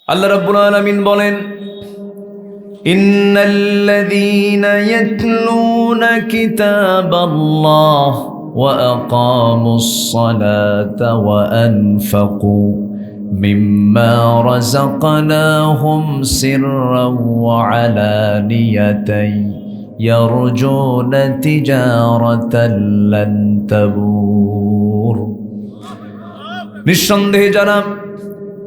আল্লাহ রাব্বুল আলামিন বলেন, ইন্নাল্লাযীনা ইয়াতলুনা কিতাবাল্লাহ ওয়া আকামুস সালাতা ওয়া আনফাকু মিম্মা রাযাকনাহুম সিররান ওয়া আলানিয়াতান ইয়ারজুনা তিজারাতান লান তাবুর। নিঃসন্দেহে যারা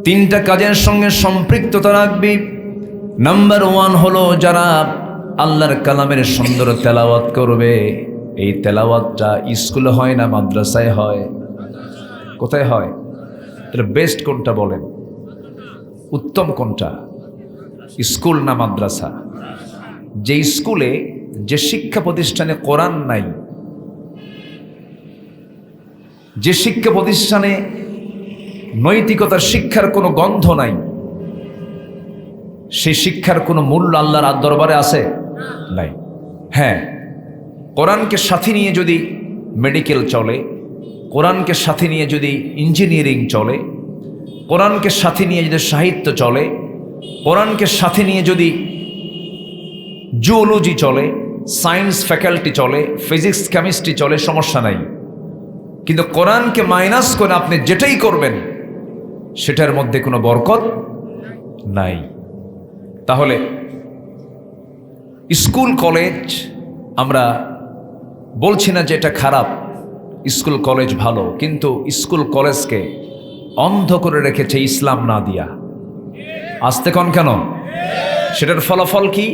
তিনটা কাজের সঙ্গে সম্পৃক্ততা রাখবে, নাম্বার 1 হলো যারা আল্লাহর কালামের সুন্দর তেলাওয়াত করবে। এই তেলাওয়াতটা স্কুলে হয় না মাদ্রাসায় হয়? কোথায় হয়? তাহলে বেস্ট কোনটা বলেন? উত্তম কোনটা? স্কুল না মাদ্রাসা? যে স্কুলে, যে শিক্ষা প্রতিষ্ঠানে কোরআন নাই, যে শিক্ষা প্রতিষ্ঠানে নৈতিকতার শিক্ষার কোনো গন্ধ নাই, সেই শিক্ষার কোনো মূল্য আল্লাহর দরবারে আছে? নাই। হ্যাঁ, কোরআনকে সাথে নিয়ে যদি মেডিকেল চলে, কোরআনকে সাথে নিয়ে যদি ইঞ্জিনিয়ারিং চলে, কোরআনকে সাথে নিয়ে যদি সাহিত্য চলে, কোরআনকে সাথে নিয়ে যদি জুওলজি চলে, সায়েন্স ফ্যাকাল্টি চলে, ফিজিক্স কেমিস্ট্রি চলে, সমস্যা নাই। কিন্তু কোরআনকে মাইনাস করে আপনি যেটাই করবেন সেটার মধ্যে কোনো বরকত নাই। তাহলে স্কুল কলেজ, আমরা বলছি না যে এটা খারাপ, স্কুল কলেজ ভালো, কিন্তু স্কুল কলেজকে অন্ধ করে রেখেছে ইসলাম না দিয়া। আসতে কন কেন? সেটার ফলাফল কি?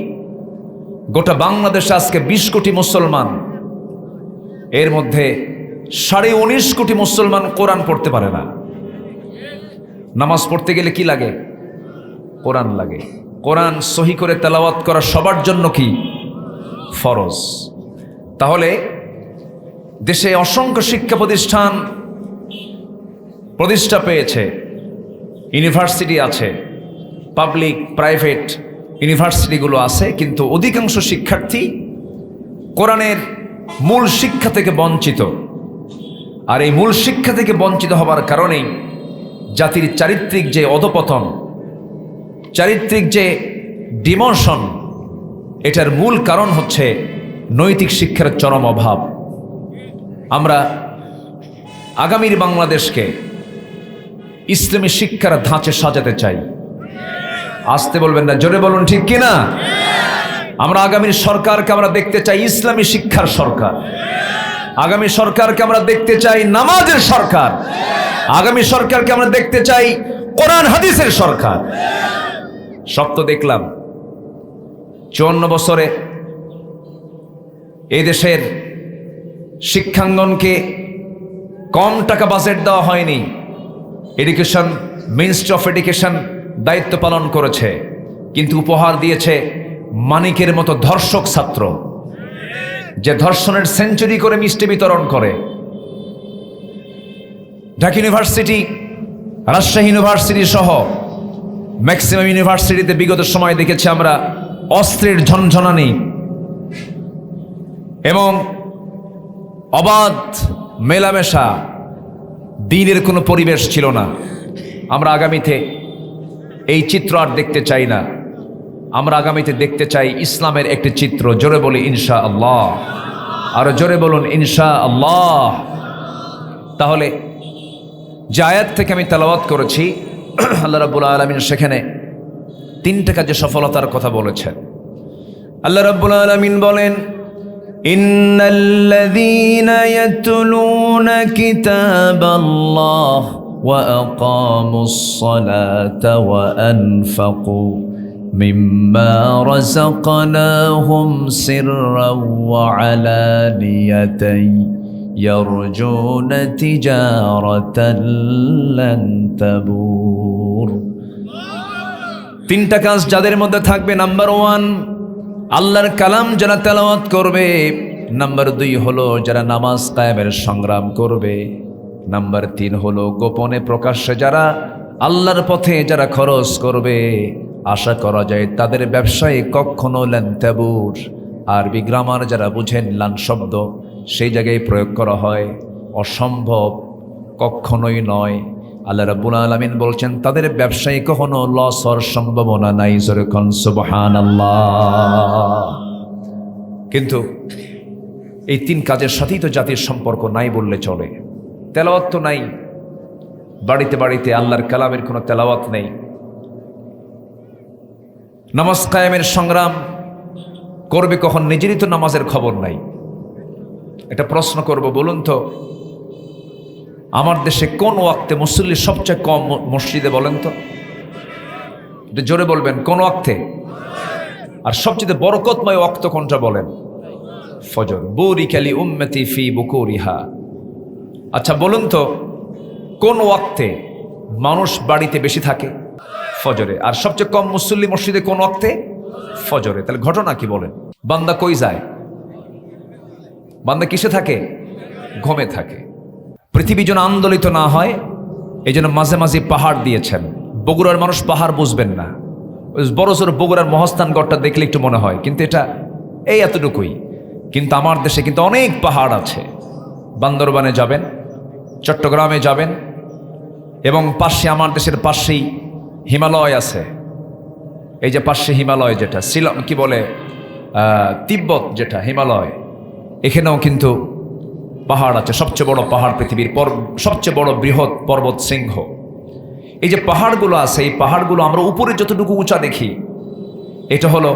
গোটা বাংলাদেশে আজকে 20 কোটি মুসলমান, এর মধ্যে 19.5 কোটি মুসলমান কোরআন পড়তে পারে না। নামাজ পড়তে গেলে কি লাগে? কোরআন লাগে। কোরআন সহি করে তেলাওয়াত করা সবার জন্য কি ফরজ। তাহলে দেশে অসংখ্য শিক্ষা প্রতিষ্ঠান প্রতিষ্ঠা পেয়েছে, ইউনিভার্সিটি আছে, পাবলিক প্রাইভেট ইউনিভার্সিটিগুলো আছে, কিন্তু অধিকাংশ শিক্ষার্থী কোরআনের মূল শিক্ষা থেকে বঞ্চিত। আর এই মূল শিক্ষা থেকে বঞ্চিত হবার কারণেই জাতির চারিত্রিক যে অধপতন, চারিত্রিক যে ডিমোশন, এটার মূল কারণ হচ্ছে নৈতিক শিক্ষার চরম অভাব। আমরা আগামীর বাংলাদেশকে ইসলামী শিক্ষার ধাঁচে সাজাতে চাই। আসতে বলবেন না, জোরে বলুন ঠিক কিনা? আমরা আগামীর সরকারকে আমরা দেখতে চাই ইসলামী শিক্ষার সরকার। আগামী সরকারকে আমরা দেখতে চাই নামাজের সরকার। আগামী সরকারকে আমরা দেখতে চাই কোরআন হাদিসের সরকার। সব তো দেখলাম 54 বছরে এই দেশের শিক্ষাঙ্গনকে কম টাকা বাজেট দেওয়া হয়নি। এডুকেশন, মিনিস্ট্রি অফ এডুকেশন দায়িত্ব পালন করেছে, কিন্তু উপহার দিয়েছে মানিকের মতো ধর্ষক ছাত্র, যে ধর্ষণের সেঞ্চুরি করে মিষ্টি বিতরণ করে। ঢাকা ইউনিভার্সিটি, রাজশাহী ইউনিভার্সিটি সহ ম্যাক্সিমাম ইউনিভার্সিটিতে বিগত সময় দেখেছি আমরা অস্ত্রের ঝনঝনানি এবং অবাধ মেলামেশা, দ্বীনের কোনো পরিবেশ ছিল না। আমরা আগামীতে এই চিত্র আর দেখতে চাই না। আমরা আগামীতে দেখতে চাই ইসলামের একটি চিত্র। জোরে বলি ইনশা আল্লাহ, আরো জোরে বলুন ইনশা আল্লাহ। তাহলে যে আয়াত থেকে আমি তেলাওয়াত করেছি, আল্লাহ রাব্বুল আলামিন সেখানে 3টা কাজে সফলতার কথা বলেছেন। আল্লাহ রাব্বুল আলামিন বলেন, ইন্নাল্লাযীনা ইয়াতলুনা কিতাবাল্লাহ ওয়া আকামুস সালাতা ওয়া আনফাকু মিম্মা রাযাকনাহুম সিররান ওয়া আলানিয়াতান ইয়ারজুনা তিজারাতান লান তাবুর। 3টা কাজ যাদের মধ্যে থাকবে, নাম্বার 1 আল্লাহর কালাম যারা তেলাওয়াত করবে, নাম্বার 2 হলো যারা নামাজ কায়েমের সংগ্রাম করবে, নাম্বার 3 হলো গোপনে প্রকাশ্যে যারা আল্লাহর পথে যারা খরচ করবে। আশা করা যায় তাদের ব্যবসায় কখনো লান তাবুর, আরবি গ্রামার যারা বুঝেন, লান শব্দ সেই জায়গায় প্রয়োগ করা হয়, অসম্ভব, কখনোই নয়, আল্লাহ রাব্বুল আলামিন বলছেন তাদের ব্যবসায় কখনো লস হওয়ার সম্ভাবনা নাই। জোরে কোন সুবহানাল্লাহ। কিন্তু এই 3 কাজের সাথেই তো জাতির সম্পর্ক নাই বললে চলে। তেলাওয়াত তো নাই, বাড়িতে বাড়িতে আল্লাহর কালামের কোনো তেলাওয়াত নেই। নামাজ কায়েমের সংগ্রাম করবে কখন, নিজেরই তো নামাজের খবর নাই। একটা প্রশ্ন করব, বলুন তো আমার দেশে কোন ওয়াক্তে মুসল্লি সবচেয়ে কম মসজিদে? বলেন তো, এটা জোরে বলবেন, কোন ওয়াক্তে? আর সবচেয়ে বরকতময় ওয়াক্ত কোনটা বলেন? ফজর। বুরিকালি উম্মতি ফি বুকুরিহা। আচ্ছা বলুন তো কোন ওয়াক্তে মানুষ বাড়িতে বেশি থাকে? ফজরে। আর সবচেয়ে কম মুসল্লি মসজিদে কোন ওয়াক্তে? ফজরে। তাহলে ঘটনা কি বলেন? বান্দা কই যায়? বান্দা কিসে থাকে? ঘুমে থাকে। পৃথিবী যেন আন্দোলিত না হয় এই জন্য মাঝে মাঝে পাহাড় দিয়েছেন। বগুড়ার মানুষ পাহাড় বুঝবেন না, বড় জোর বগুড়ার মহাস্থানগড়টা দেখলে একটু মনে হয়, কিন্তু এটা এই এতটুকুই। কিন্তু আমার দেশে কিন্তু অনেক পাহাড় আছে। বান্দরবানে যাবেন, চট্টগ্রামে যাবেন, এবং পাশে আমার দেশের পাশেই হিমালয় আছে। এই যে পাশে হিমালয়, যেটা শিলং কি বলে, তিব্বত যেটা হিমালয়, এখানেও কিন্তু পাহাড় আছে। সবচেয়ে বড় পাহাড় পৃথিবীর সবচেয়ে বড় বৃহৎ পর্বত সিংহ। এই যে পাহাড়গুলো আছে, এই পাহাড়গুলো আমরা উপরে যতটুকু উঁচা দেখি এটা হলো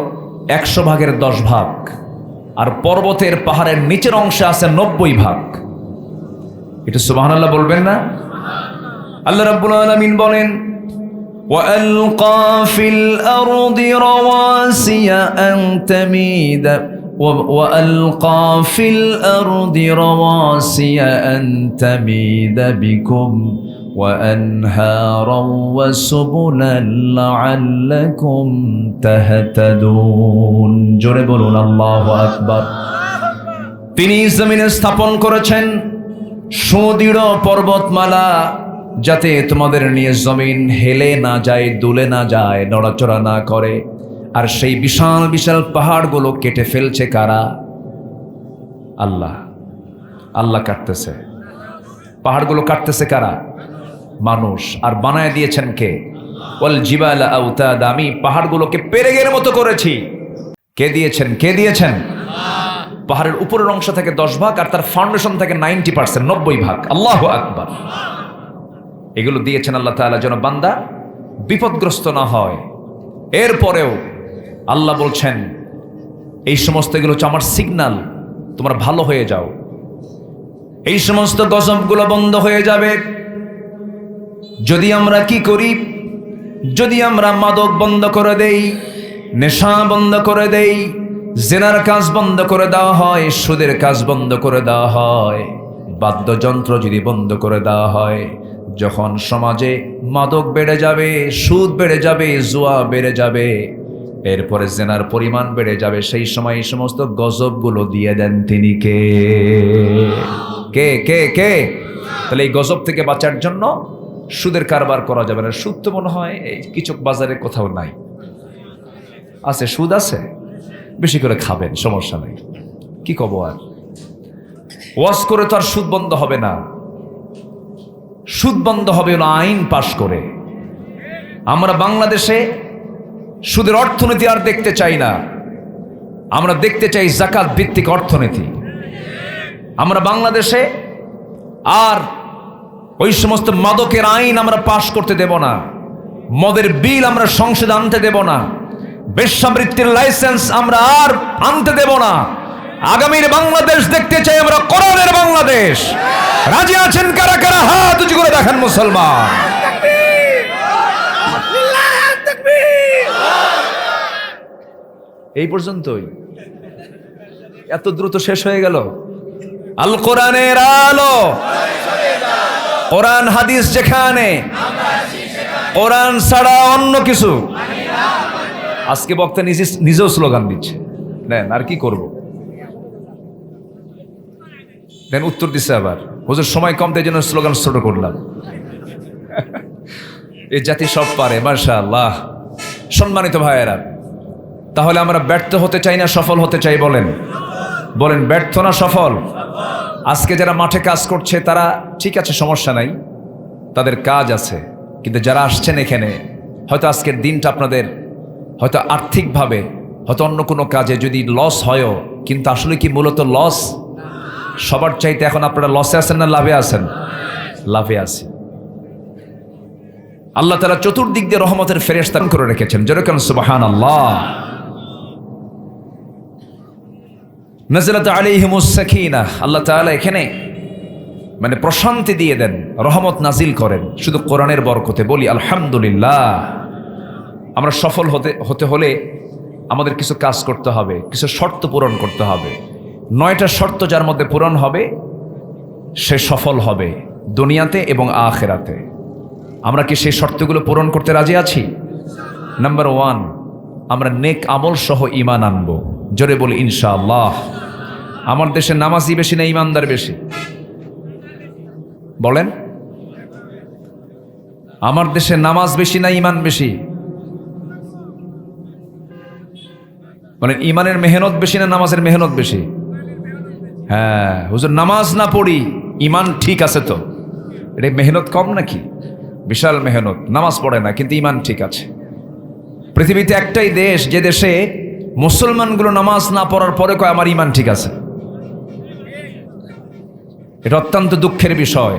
100 ভাগের 10 ভাগ, আর পর্বতের পাহাড়ের নিচের অংশে আছে 90 ভাগ। এটা সুবহানাল্লাহ বলবেন না? আল্লাহ রাব্বুল আলামিন বলেন وَأَلْقَى فِي الْأَرْضِ رَوَاسِيَ أَن تَمِيدَ وَأَلْقَى فِي الْأَرْضِ رَوَاسِيَ أَن تَمِيدَ بِكُمْ وَأَنْهَارًا وَسُبُلًا لَعَلَّكُمْ تَهْتَدُونَ। জোরে বলুন আল্লাহু আকবার। তিনি জমিনে স্থাপন করেছেন সুদৃঢ় পর্বতমালা, যাতে তোমাদের নিয়ে জমিন হেলে না যায়, দুলে না যায়, নড়াচড়া না করে। আর সেই বিশাল বিশাল পাহাড়গুলো কেটে ফেলছে কারা? আল্লাহ। আল্লাহ কাটতেছে পাহাড়গুলো, কাটতেছে কারা? মানুষ। আর বানায় দিয়েছেন কে? ওয়াল জিবালা আওতাদা। আমি পাহাড়গুলোকে পেরেকের মতো করেছি। কে দিয়েছেন? কে দিয়েছেন? পাহাড়ের উপরের অংশ থেকে 10 ভাগ, আর তার ফাউন্ডেশন থেকে 90%, 90 ভাগ। আল্লাহু আকবার। এগুলো দিয়েছেন আল্লাহ তাআলা যেন বান্দা বিপদগ্রস্ত না হয়। এরপরেও আল্লাহ বলছেন এই সমস্ত এগুলো হচ্ছে আমার সিগন্যাল, তোমরা ভালো হয়ে যাও। এই সমস্ত গজবগুলো বন্ধ হয়ে যাবে যদি আমরা কি করি? যদি আমরা মাদক বন্ধ করে দেই, নেশা বন্ধ করে দেই, জেনার কাজ বন্ধ করে দেওয়া হয়, সুদের কাজ বন্ধ করে দেওয়া হয়, বাদ্যযন্ত্র যদি বন্ধ করে দেওয়া হয়। যখন সমাজে মাদক বেড়ে যাবে, সুদ বেড়ে যাবে, জুয়া বেড়ে যাবে, এরপরে জেনার পরিমাণ বেড়ে যাবে, সেই সময় এই সমস্ত গজবগুলো দিয়ে দেন তিনি কে? কে কে কে? তাহলে এই গজব থেকে বাঁচার জন্য সুদের কারবার করা যাবে না। সুদ তো মনে হয় এই কিছু বাজারে কোথাও নাই। আছে, সুদ আছে, বেশি করে খাবেন, সমস্যা নেই। কি কব আর, ওয়াজ করে তো আর সুদ বন্ধ হবে না। সুদ বন্ধ হবে না আইন পাশ করে। আমরা বাংলাদেশে সুদের অর্থনীতি আর দেখতে চাই না, আমরা দেখতে চাই যাকাত ভিত্তিক অর্থনীতি। আমরা বাংলাদেশে আর ওই সমস্ত মাদকের আইন আমরা পাশ করতে দেব না, মদের বিল আমরা সংসদে আনতে দেব না, বেশ্যাবৃত্তির লাইসেন্স আমরা আর আনতে দেব না। আগামীর বাংলাদেশ দেখতে চাই আমরা, কোরআনের বাংলাদেশ। রাজি আছেন কারা কারা? হাত উঁচু করে দেখান মুসলমান। এই পর্যন্তই, এত দ্রুত শেষ হয়ে গেল। আল কোরআনের আলো, কোরআন হাদিস যেখানে, কোরআন ছাড়া অন্য কিছু। আজকে বক্তা নিজেও স্লোগান দিচ্ছে, নেন আর কি করব। দেন উত্তর দিচ্ছে আবার, হুজুর সময় কম, তাই জন্য স্লোগান ছোট করলাম। এই জাতি সব পারে, মাশাআল্লাহ। সম্মানিত ভাইয়েরা, তাহলে আমরা ব্যর্থ হতে চাই না সফল হতে চাই? বলেন বলেন, ব্যর্থ না সফল? আজকে যারা মাঠে কাজ করছে তারা ঠিক আছে, সমস্যা নাই, তাদের কাজ আছে। কিন্তু যারা আসছেন এখানে, হয়তো আজকের দিনটা আপনাদের হয়তো আর্থিকভাবে, হয়তো অন্য কোনো কাজে যদি লস হয়ও, কিন্তু আসলে কি মূলত লস? সবার চাইতে এখন আপনারা লসে আছেন না লাভে আছেন? লাভে আছে। আল্লাহ তাআলা চতুর্দিক দিয়ে রহমতের ফেরেশতা করে রেখেছেন। যেরকম সুবহানাল্লাহ। নাযালাত আলাইহিমুস সাকিনাহ, আল্লাহ তাআলা এখানে মানে প্রশান্তি দিয়ে দেন, রহমত নাজিল করেন শুধু কোরআনের বরকতে। বলি আলহামদুলিল্লাহ। আমরা সফল হতে হলে আমাদের কিছু কাজ করতে হবে, কিছু শর্ত পূরণ করতে হবে। 9টা শর্ত যার মধ্যে পূরণ হবে সে সফল হবে দুনিয়াতে এবং আখিরাতে। আমরা কি সেই শর্তগুলো পূরণ করতে রাজি আছি? নাম্বার 1, আমরা নেক আমল সহ ঈমান আনবো। জোরে বলি ইনশাআল্লাহ। আমার দেশে নামাজি বেশি না ঈমানদার বেশি? বলেন, আমার দেশে নামাজ বেশি না ঈমান বেশি? মানে ঈমানের মেহনত বেশি না নামাজের মেহনত বেশি? হ্যাঁ হুজুর, নামাজ না পড়ি ঈমান ঠিক আছে তো, এটা মেহনত কম নাকি? বিশাল মেহনত, নামাজ পড়ে না কিন্তু ঈমান ঠিক আছে। পৃথিবীতে একটাই দেশ যে দেশে মুসলমানগুলো নামাজ না পড়ার পরে কয় আমার ঈমান ঠিক আছে। এটা অত্যন্ত দুঃখের বিষয়।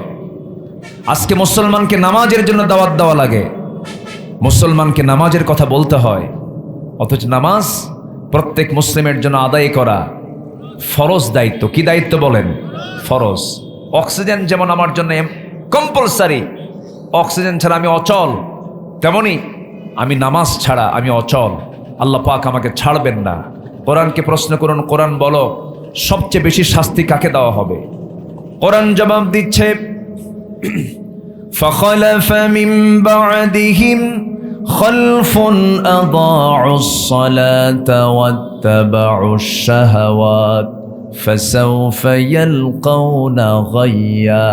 আজকে মুসলমানকে নামাজের জন্য দাওয়াত দেওয়া লাগে, মুসলমানকে নামাজের কথা বলতে হয়, অথচ নামাজ প্রত্যেক মুসলিমের জন্য আদায় করা ফরজ দায়িত্ব। কি দায়িত্ব বলেন? ফরজ। অক্সিজেন যেমন আমার জন্য কম্পালসারি, অক্সিজেন ছাড়া আমি অচল, তেমনি আমি নামাজ ছাড়া আমি অচল। আল্লাহ পাক আমাকে ছাড়বেন না। কোরআনকে প্রশ্ন করুন, কোরআন বলো সবচেয়ে বেশি শাস্তি কাকে দেওয়া হবে? কোরআন জবাব দিচ্ছে, فخلف من بعدهم خلف أضاعوا الصلاة واتبعوا الشهوات فسوف يلقون غيا।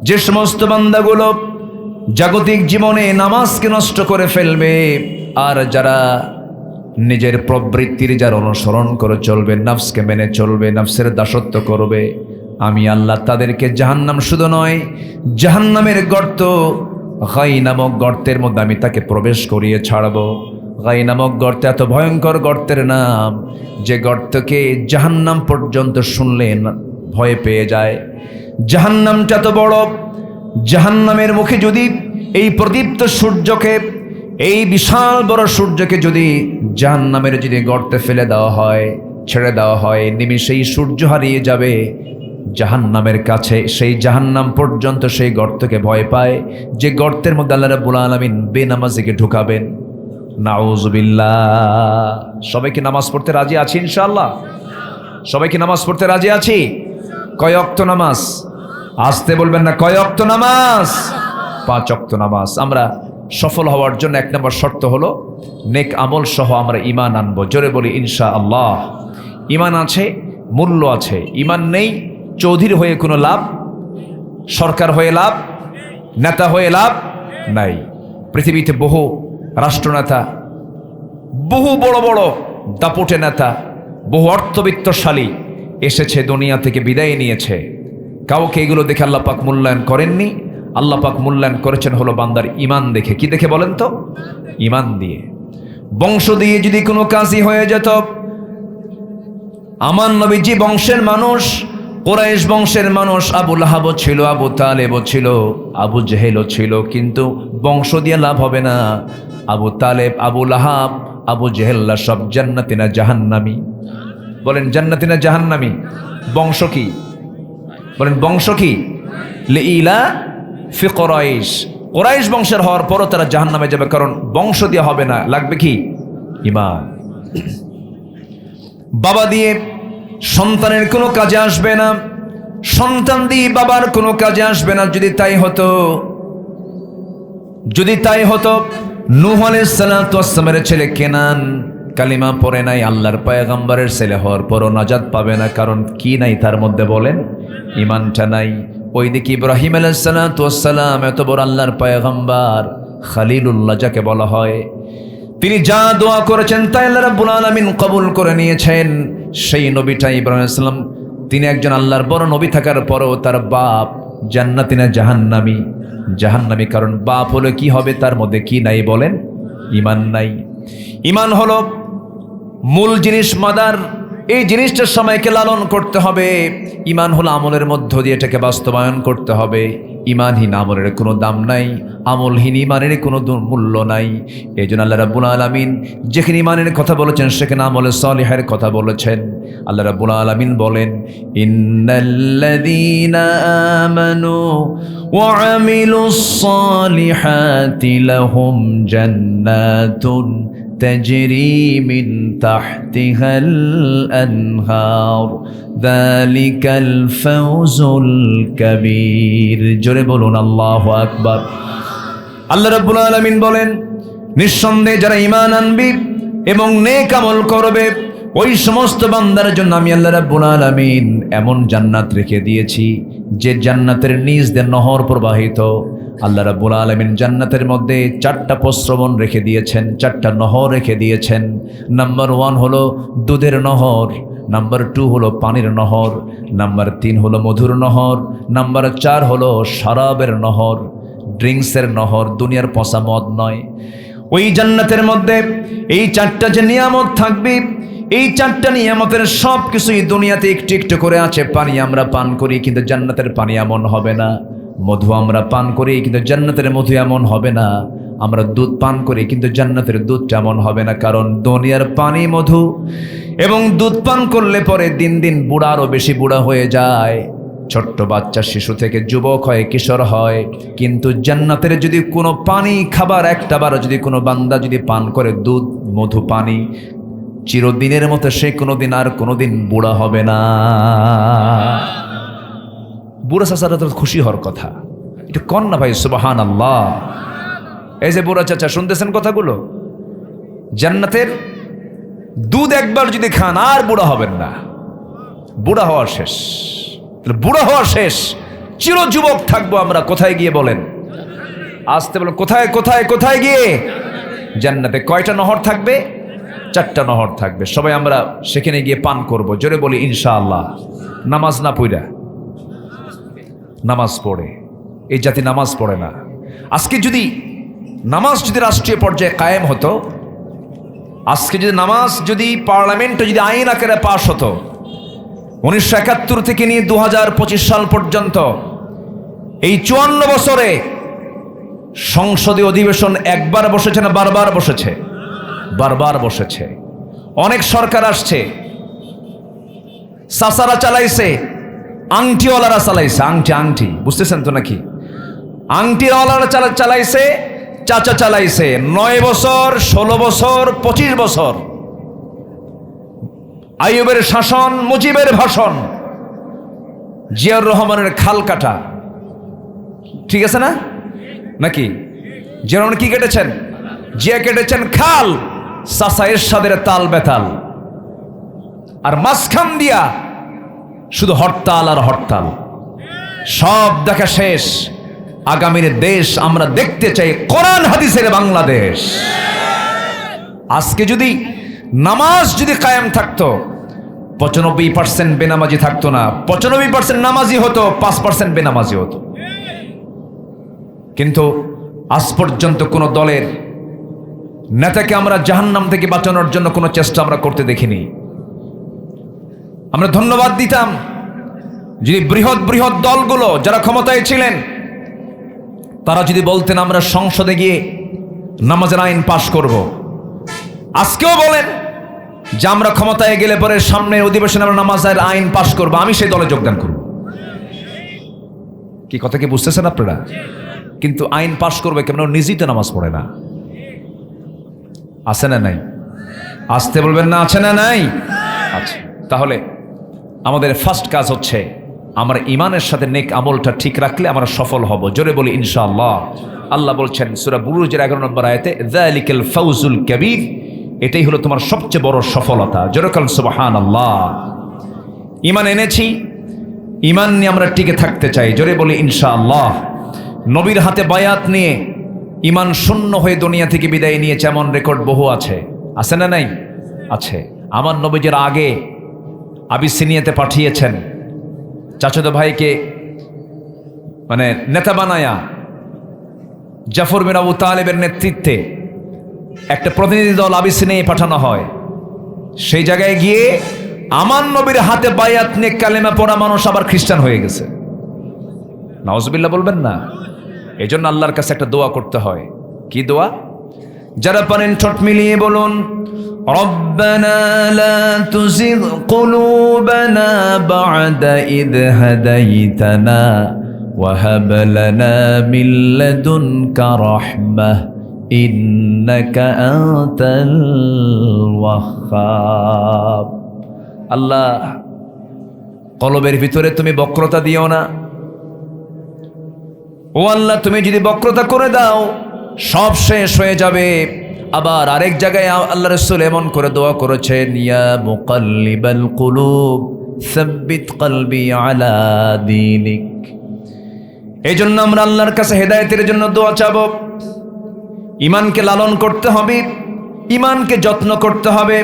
যে সমস্ত বান্দাগুলো জাগতিক জীবনে নামাজকে নষ্ট করে ফেলবে, আর যারা নিজের প্রবৃত্তির যার অনুসরণ করে চলবে, নফসকে মেনে চলবে, নফসের দাসত্ব করবে, আমি আল্লাহ তাদেরকে জাহান্নাম শুধু নয়, জাহান্নামের গর্ত, গাই নামক গর্তের মধ্যে আমি তাকে প্রবেশ করিয়ে ছাড়ব। গাই নামক গর্ত এত ভয়ঙ্কর গর্তের নাম যে গর্তকে জাহান্নাম পর্যন্ত শুনলে ভয় পেয়ে যায়। জাহান্নামটা তো বড়, জাহান্নামের মুখে যদি এই প্রদীপ্ত সূর্যকে, এই বিশাল বড় সূর্যকে যদি জাহান্নামের যদি গর্তে ফেলে দেওয়া হয়, ছেড়ে দেওয়া হয়, নিমিষেই সূর্য হারিয়ে যাবে। জাহান্নামের কাছে, সেই জাহান্নাম পর্যন্ত সেই গর্তকে ভয় পায়, যে গর্তের মধ্যে আল্লাহ রাব্বুল আলামিন বেনামাজিকে ঢুকাবেন। নাউযুবিল্লাহ। সবাই কি নামাজ পড়তে রাজি আছি ইনশাআল্লাহ? সবাই কি নামাজ পড়তে রাজি আছি? কয় ওয়াক্ত নামাজ? আসতে বলবেন না, কয় ওয়াক্ত নামাজ? 5 ওয়াক্ত নামাজ। আমরা সফল হওয়ার জন্য 1 নম্বর শর্ত হলো নেক আমল সহ আমরা ঈমান আনবো। জোরে বলি ইনশাআল্লাহ। ঈমান আছে, মূল্য আছে। ঈমান নেই, চৌধুরী হয়ে কোনো লাভ, সরকার হয়ে লাভ, নেতা হয়ে লাভ নাই। পৃথিবীতে বহু রাষ্ট্রনেতা, বহু বড় বড় দাপটে নেতা, বহু অর্থবিত্তশালী এসেছে, দুনিয়া থেকে বিদায় নিয়েছে। কাউকে এগুলো দেখে আল্লাহ পাক মূল্যায়ন করেননি। আল্লাহ পাক মূল্যায়ন করেছেন হলো বান্দার ঈমান দেখে। কি দেখে বলেন তো? ঈমান দিয়ে। বংশ দিয়ে যদি কোনো কাজই হয়ে যেত, আমার নবীজি বংশের মানুষ, কুরাইশ বংশের মানুষ, আবু লাহাবও ছিল, আবু তালেবও ছিল, আবু জেহেলও ছিল, কিন্তু বংশ দিয়ে লাভ হবে না। আবু তালেব, আবু লাহাব, আবু জেহেল্লা সব জান্নাতি না জাহান্নামী? বলেন জান্নাতি না জাহান্নামী? বংশ কি? বলেন বংশ কি? লিইলা ফি কুরাইশ। কুরাইশ বংশের হওয়ার পরও তারা জাহান্নামে যাবে, কারণ বংশ দিয়ে হবে না, লাগবে কি? ঈমান। বাবা দিয়ে সন্তানের কোনো কাজে আসবে না, সন্তান দিয়ে বাবার কোনো কাজে আসবে না। যদি তাই হতো নূহ আলাইহিস সালাতু ওয়াস সালামের ছেলে কেনান কালিমা পড়ে নাই, আল্লাহর পয়গম্বরের ছেলে হওয়ার পরও নাজাত পাবে না। কারণ কি নাই তার মধ্যে? বলেন ঈমানটা নাই। ওইদিকে ইব্রাহিম আলাইহিস সালাতু ওয়াস সালাম, এত বড় আল্লাহর পয়গম্বর, খলিলুল্লাহ যাকে বলা হয়, তিনি যা দোয়া করেছেন তাই আল্লাহ রাব্বুল আলামিন কবুল করে নিয়েছেন। সেই নবীটা ইব্রাহিম আলাইহিস সালাম, তিনি একজন আল্লাহর বড় নবী থাকার পরেও তার বাপ জান্নাতি না জাহান্নামী? জাহান্নামী। কারণ বাপ হলে কি হবে, তার মধ্যে কি নাই বলেন? ঈমান নাই। ঈমান হলো মূল জিনিস, মাদার। এই জিনিসটার সময়কে লালন করতে হবে। ঈমান হলো আমলের মধ্য দিয়ে এটাকে বাস্তবায়ন করতে হবে। ঈমানহীন আমলের কোনো দাম নাই, আমলহীন ঈমানের কোনো মূল্য নাই। এই জন্য আল্লাহ রাব্বুল আলামিন যেখানে ঈমানের কথা বলেছেন সেখানে আমলে সালিহের কথা বলেছেন। আল্লাহ রাব্বুল আলামিন বলেন, ইন্নাল্লাযীনা আমানু ওয়া আমিলুস সালিহাতি লাহুম জান্নাতুন تجري من تحتها الأنهار ذلك الفوز الكبير জোরে বলুন আল্লাহু আকবার। আল্লাহ রাব্বুল আলামিন বলেন, নিঃসন্দেহে যারা ঈমান আনবে এবং নেক আমল করবে ওই সমস্ত বান্দার জন্য আমি আল্লাহ রাব্বুল আলামিন এমন জান্নাত রেখে দিয়েছি যে জান্নাতের নিচ দিয়ে নহর প্রবাহিত। আল্লাহ রাব্বুল আলামিন জান্নাতের মধ্যে 4টা প্রস্রবণ রেখে দিয়েছেন, 4টা নহর রেখে দিয়েছেন। নাম্বার 1 হলো দুধের নহর, নাম্বার 2 হলো পানির নহর, নাম্বার 3 হলো মধুর নহর, নাম্বার 4 হলো শরাবের নহর, ড্রিঙ্কসের নহর, দুনিয়ার পচা মদ নয়। ওই জান্নাতের মধ্যে এই 4টা যে নিয়ামত থাকবে, এই 4টা নিয়ামতের সব কিছুই দুনিয়াতে একটু একটু করে আছে। পানি আমরা পান করি কিন্তু জান্নাতের পানি এমন হবে না। মধু আমরা পান করি কিন্তু জান্নাতের মধু এমন হবে না। আমরা দুধ পান করি কিন্তু জান্নাতের দুধ এমন হবে না। কারণ দুনিয়ার পানি, মধু এবং দুধ পান করলে পরে দিন দিন বুড়া আরও বেশি বুড়া হয়ে যায়। ছোট্ট বাচ্চা শিশু থেকে যুবক হয়, কিশোর হয়। কিন্তু জান্নাতের যদি কোনো পানি, খাবার একটাবার যদি কোনো বান্দা যদি পান করে, দুধ, মধু, পানি, চিরদিনের মতো সে কোনোদিন আর কোনোদিন বুড়া হবে না। বুড়া চাচারা তো খুশি হওয়ার কথা, এটা কন না ভাই, সুবহানাল্লাহ। এই যে বুড়া চাচা শুনতেছেন কথাগুলো, জান্নাতের দুধ একবার যদি খান আর বুড়া হবেন না। বুড়া হওয়া শেষ, বুড়া হওয়া শেষ, চির যুবক থাকবো আমরা। কোথায় গিয়ে বলেন? আসতে বলেন, কোথায় কোথায় কোথায় গিয়ে? জান্নাতে। কয়টা নহর থাকবে? 4টা নহর থাকবে। সবাই আমরা সেখানে গিয়ে পান করব। জোরে বলি ইনশাআল্লাহ। নামাজ না পড়া, নামাজ পড়ে, এই জাতি নামাজ পড়ে না। আজকে যদি নামাজ যদি রাষ্ট্রীয় পর্যায়ে কায়েম হতো, আজকে যদি নামাজ যদি পার্লামেন্টে যদি আইন আকারে পাশ হতো, 1971 থেকে নিয়ে 2025 সাল পর্যন্ত এই 54 বছরে সংসদীয় অধিবেশন একবার বসেছে না বারবার বসেছে? বারবার বসেছে। অনেক সরকার আসছে, সাসারা চালাইছে, আংটিওয়ালারা চালাইছে। আংটি বুঝতেছেন তো নাকি? আংটিওয়ালারা চালাইছে, চাচা চালাইছে 9 বছর, 16 বছর, 25 বছর। আইয়ুবের শাসন, মুজিবের ভাষণ, জিয়াউর রহমানের খাল কাটা, ঠিক আছে না নাকি? জিয়াউর রহমান কি কেটেছেন? জিয়া কেটেছেন খাল, চাচা এরশাদের তাল বেতাল। আর মাঝখান দিয়া শুধু হরতাল আর হরতাল। সব দেখা শেষ। আগামীর দেশ আমরা দেখতে চাই কোরআন হাদিসের বাংলাদেশ। আজকে যদি নামাজ যদি কায়েম থাকতো, 95% বেনামাজি থাকতো না, 95% নামাজি হতো, 5% বেনামাজি হতো। কিন্তু আজ পর্যন্ত কোনো দলের নেতাকে আমরা জাহান্নাম থেকে বাঁচানোর জন্য কোনো চেষ্টা আমরা করতে দেখিনি। আমরা ধন্যবাদ দিতাম যদি বৃহৎ বৃহৎ দলগুলো যারা ক্ষমতায় ছিলেন তারা যদি বলতেন আমরা সংসদে গিয়ে নামাজের আইন পাশ করব। আজকেও বলেন যে আমরা ক্ষমতায় গেলে পরে সামনের অধিবেশনে আমরা নামাজের আইন পাশ করব, আমি সেই দলে যোগদান করব। কি কথা কি বুঝতেছেন আপনারা? কিন্তু আইন পাশ করবে কেমন? নিজেই তো নামাজ পড়ে না। আছে না নাই? আসতে বলবেন না, আছে না নাই? আছে। তাহলে আমাদের ফার্স্ট কাজ হচ্ছে আমরা ইমানের সাথে নেক আমলটা ঠিক রাখলে আমরা সফল হব। জোরে বলি ইনশাআল্লাহ। আল্লাহ বলছেন সূরা বুরুজের 11 নম্বর আয়াতে, যালিকাল ফাউজুল কাবীর, এটাই হলো তোমার সবচেয়ে বড় সফলতা। জোরে বলেন সুবহানাল্লাহ। ইমান এনেছি, ইমান নিয়ে আমরা টিকে থাকতে চাই। জোরে বলি ইনশাআল্লাহ। নবীর হাতে বায়াত নিয়ে ইমান শূন্য হয়ে দুনিয়া থেকে বিদায় নিয়েছে এমন রেকর্ড বহু আছে। আছে না নাই? আছে। আমার নবীজের আগে আবিসিনিয়াতে পাঠিয়েছেন চাচাতো ভাইকে মানে নেতা বানায়া জাফর বিন আবু তালেবের নেতৃত্বে একটা প্রতিনিধি দল আবিসিনিয়ায় পাঠানো হয়। সেই জায়গায় গিয়ে আমার নবীর হাতে বায়াত নিয়ে কালেমা পড়া মানুষ আবার খ্রিস্টান হয়ে গেছে। নাউজুবিল্লাহ বলবেন না? এই জন্য আল্লাহর কাছে একটা দোয়া করতে হয়। কি দোয়া? যারা পারেন ঠোঁট মিলিয়ে বলুন, রব্বানা লা তুজিগ কুলুবানা বা'দা ইদ হাদাইতানা ওয়া হাব লানা মিন লাদুনকা রাহমাহ ইন্নাকা আনতাল ওয়াহ্হাব। আল্লাহ, কলবের ভিতরে তুমি বক্রতা দিও না। ও আল্লাহ, তুমি যদি বক্রতা করে দাও সব শেষ হয়ে যাবে। আবার আরেক জায়গায় আল্লাহ রাসূল এমন করে দোয়া করেছেন, ইয়া মুকাল্লিবাল কুলুব সাব্বিত কলবি আলা দীনিক। এই জন্য আমরা আল্লাহর কাছে হেদায়েতের জন্য দোয়া চাবো। ইমানকে লালন করতে হবে, ইমানকে যত্ন করতে হবে।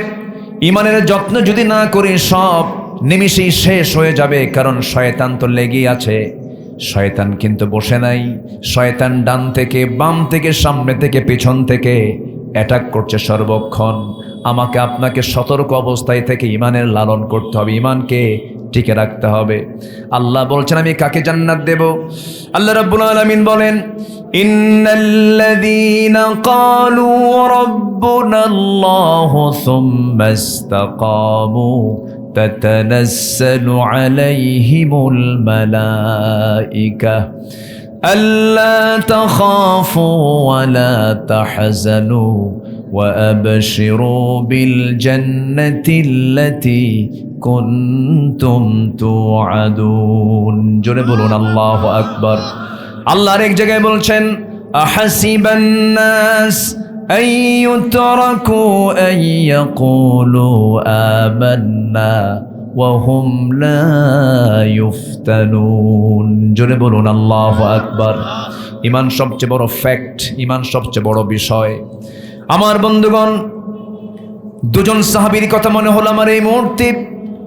ইমানের যত্ন যদি না করি সব নিমিষেই শেষ হয়ে যাবে। কারণ শয়তান তো লেগেই আছে। শয়তান কিন্তু বসে নাই। শয়তান ডান থেকে বাম থেকে সামনে থেকে পিছন থেকে অ্যাটাক করছে সর্বক্ষণ। আমাকে আপনাকে সতর্ক অবস্থায় থেকে ইমানের লালন করতে হবে, ইমানকে টিকে রাখতে হবে। আল্লাহ বলছেন আমি কাকে জান্নাত দেব? আল্লাহ রাব্বুল আলামিন বলেন, ইন্নাল্লাযীনা ক্বালু রাব্বুনাল্লাহু সুম্মা ইসতাকামু তাতানাজ্জালু আলাইহিমুল মালাইকা আল্লা তাখাফু ওয়া লা তাহজানু ওয়া আবশিরু বিল জান্নাতিল্লাতী কুনতুম তুআদুন। জোরে বলুন আল্লাহু আকবার। আল্লাহ আরেক জায়গায় বলছেন, আহাসিবান নাস আন ইউতরাকু আন ইয়াকুলু আমান্না ওয়া হুম লা ইফতানুন। জোরে বলুন আল্লাহু আকবার। ঈমান সবচেয়ে বড় ফ্যাক্ট, ঈমান সবচেয়ে বড় বিষয়। আমার বন্ধুগণ, দুজন সাহাবীর কথা মনে হলো আমার এই মুহূর্তে।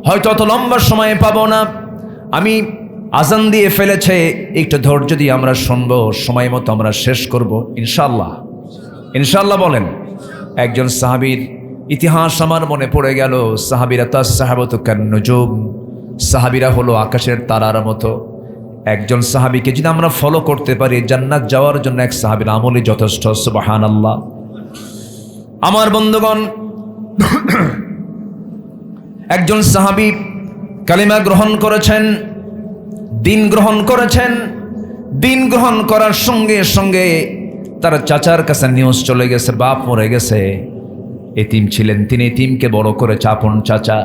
হয়তো অত লম্বা সময় পাবো না, আমি আজান দিয়ে ফেলেছে, একটু ধৈর্য দিয়ে আমরা শুনবো, সময় মতো আমরা শেষ করব ইনশাআল্লাহ। ইনশাআল্লাহ বলেন। একজন সাহাবীর ইতিহাস আমার মনে পড়ে গেল। সাহাবীরা তাস সাহাবাতু কান নুজুম, সাহাবীরা হলো আকাশের তারার মতো। একজন সাহাবীকে যদি আমরা ফলো করতে পারি, জান্নাত যাওয়ার জন্য এক সাহাবীর আমলই যথেষ্ট। সুবহানাল্লাহ। আমার বন্ধুগণ, একজন সাহাবী কালিমা গ্রহণ করেছেন, দিন গ্রহণ করেছেন। দিন গ্রহণ করার সঙ্গে সঙ্গে তার চাচার কাছে নিউজ চলে গেছে, বাপ মরে গেছে। এতিম ছিলেন তিনি, এতিমকে বড় করেছে আপন চাচা।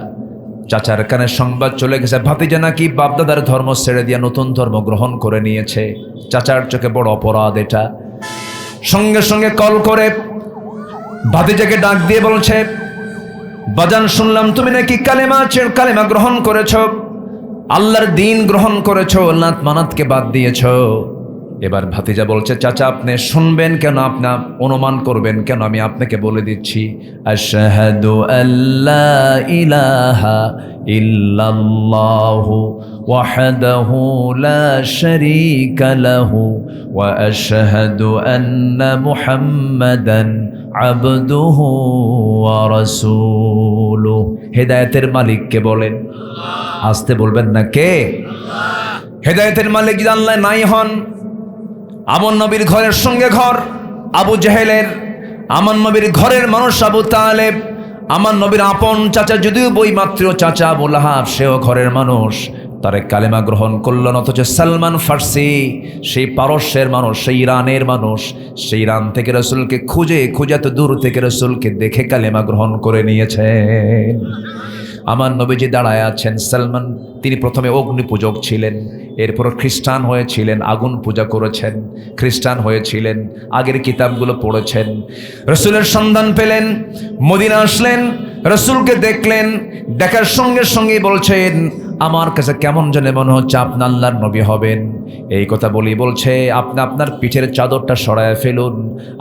চাচার কানে সংবাদ চলে গেছে ভাতিজা নাকি বাপদাদার ধর্ম ছেড়ে দিয়ে নতুন ধর্ম গ্রহণ করে নিয়েছে। চাচার চোখে বড় অপরাধ এটা। সঙ্গে সঙ্গে কল করে ভাতিজাকে ডাক দিয়ে বলছে, বাজান শুনলাম তুমি নাকি কালেমা গ্রহণ করেছ, আল্লাহর দিন গ্রহণ করেছ, লাত মানাতকে বাদ দিয়েছ। এবার ভাতিজা বলছে, চাচা আপনি শুনবেন কেন, আপনি অনুমান করবেন কেন? আমি আপনাকে বলে দিচ্ছি, আশহাদু আল্লা ইলাহা ইল্লাল্লাহু ওয়াহদাহু লা শারীকা লাহু ওয়া আশহাদু আন্না মুহাম্মাদান আবদুহু ওয়া রাসূলুহু। হেদায়েতের মালিককে বলেন, আসতে বলবেন না কে? হেদায়েতের মালিক যদি আল্লাহ নাই হন, আমার নবীর ঘরের সঙ্গে ঘর আবু জেহেলের, আমার নবীর ঘরের মানুষ আবু তালেব, আমার নবীর আপন চাচা যদিও বই মাত্র চাচা আবু লাহাব, সেও ঘরের মানুষ, তারে কালেমা গ্রহণ করলেন। অথচ সালমান ফার্সি, সেই পারস্যের মানুষ, সেই ইরানের মানুষ, সেই ইরান থেকে রসুলকে খুঁজে খুঁজে এত দূর থেকে রসুলকে দেখে কালেমা গ্রহণ করে নিয়েছেন। আমার নবীজি দাঁড়ায় আছেন। সালমান তিনি প্রথমে অগ্নি পূজক ছিলেন, এরপর খ্রিস্টান হয়েছিলেন, আগুন পূজা করেছেন, খ্রিস্টান হয়েছিলেন, আগের কিতাবগুলো পড়েছেন। রসুলের সন্ধান পেলেন, মদিনা আসলেন, রসুলকে দেখলেন, দেখার সঙ্গে সঙ্গে বলছেন, আমার কাছে কেমন জানে মনে হচ্ছে আপনি আল্লাহর নবী হবেন। এই কথা বলি বলছে, আপনি আপনার পিঠের চাদরটা সরায় ফেলুন।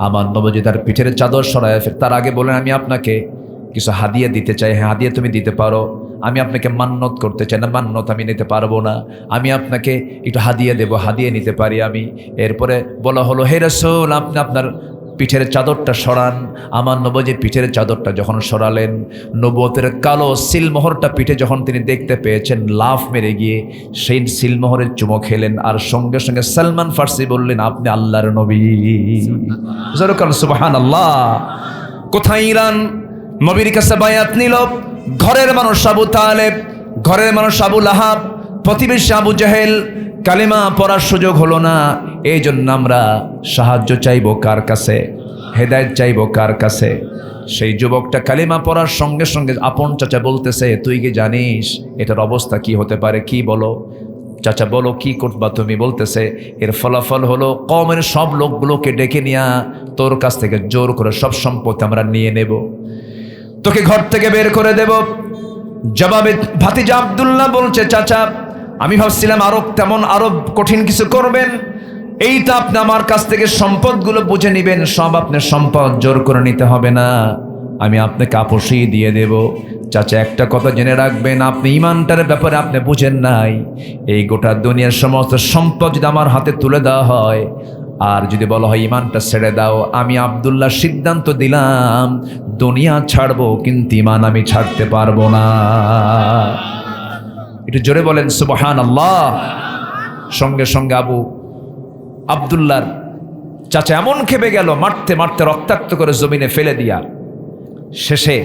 আমার নবীজি তার পিঠের চাদর সরায় ফেল। তার আগে বলেন, আমি আপনাকে কিছু হাদিয়া দিতে চাই। হ্যাঁ, হাদিয়া তুমি দিতে পারো। আমি আপনাকে মান্নত করতে চাই না, মান্নত আমি নিতে পারবো না, আমি আপনাকে একটু হাদিয়া দেব, হাদিয়া নিতে পারি আমি। এরপরে বলা হলো, হে রাসূল আপনি আপনার পিঠের চাদরটা সরান। আমার নবীজির পিঠের চাদরটা যখন সরালেন, নবুয়তের কালো সিলমোহরটা পিঠে যখন তিনি দেখতে পেয়েছেন, লাফ মেরে গিয়ে সেই সিলমোহরের চুমো খেলেন। আর সঙ্গে সঙ্গে সালমান ফার্সি বললেন, আপনি আল্লাহর নবী। সুবহানাল্লাহ। কোথায় ইরান নবীর কাছে বায়াত নিল, ঘরের মানুষ আবু তালেব, ঘরের মানুষ আবু লাহাব, প্রতিবেশী আবু জাহেল, কালেমা পড়ার সুযোগ হলো না। এই জন্য আমরা সাহায্য চাইবো কার কাছে? হেদায়েত চাইবো কার কাছে? সেই যুবকটা কালেমা পড়ার সঙ্গে সঙ্গে আপন চাচা বলতেছে, তুই কি জানিস এটার অবস্থা কি হতে পারে? কি বলো চাচা, বলো কি করবা তুমি? বলতেছে, এর ফলাফল হলো কওমের সব লোকগুলোকে ডেকে নিয়া তোর কাছ থেকে জোর করে সব সম্পত্তি আমরা নিয়ে নেব, তোকে ঘর থেকে বের করে দেব। জবাবে ভাতিজা আব্দুল্লাহ বলছে, চাচা আমি ভাবছিলাম আরো কঠিন কিছু করবেন, এইটা আপনি আমার কাছ থেকে সম্পদগুলো বুঝে নেবেন, সব আপনার সম্পদ জোর করে নিতে হবে না, আমি আপনাকে আপোষই দিয়ে দেব। চাচা একটা কথা জেনে রাখবেন, আপনি ইমানটার ব্যাপারে আপনি বুঝেন নাই। এই গোটা দুনিয়ার সমস্ত সম্পদ যদি আমার হাতে তুলে দেওয়া হয়, আর যদি বলা হয় ইমানটা ছেড়ে দাও, আমি আব্দুল্লাহ সিদ্ধান্ত দিলাম দুনিয়া ছাড়বো, কিন্তু ইমান আমি ছাড়তে পারবো না। একটু জোরে বলেন সুবহানাল্লাহ। সঙ্গে সঙ্গে আব্দুল্লাহর চাচা এমন খেপে গেল, মারতে মারতে রক্তাক্ত করে জমিনে ফেলে দিয়া শেষে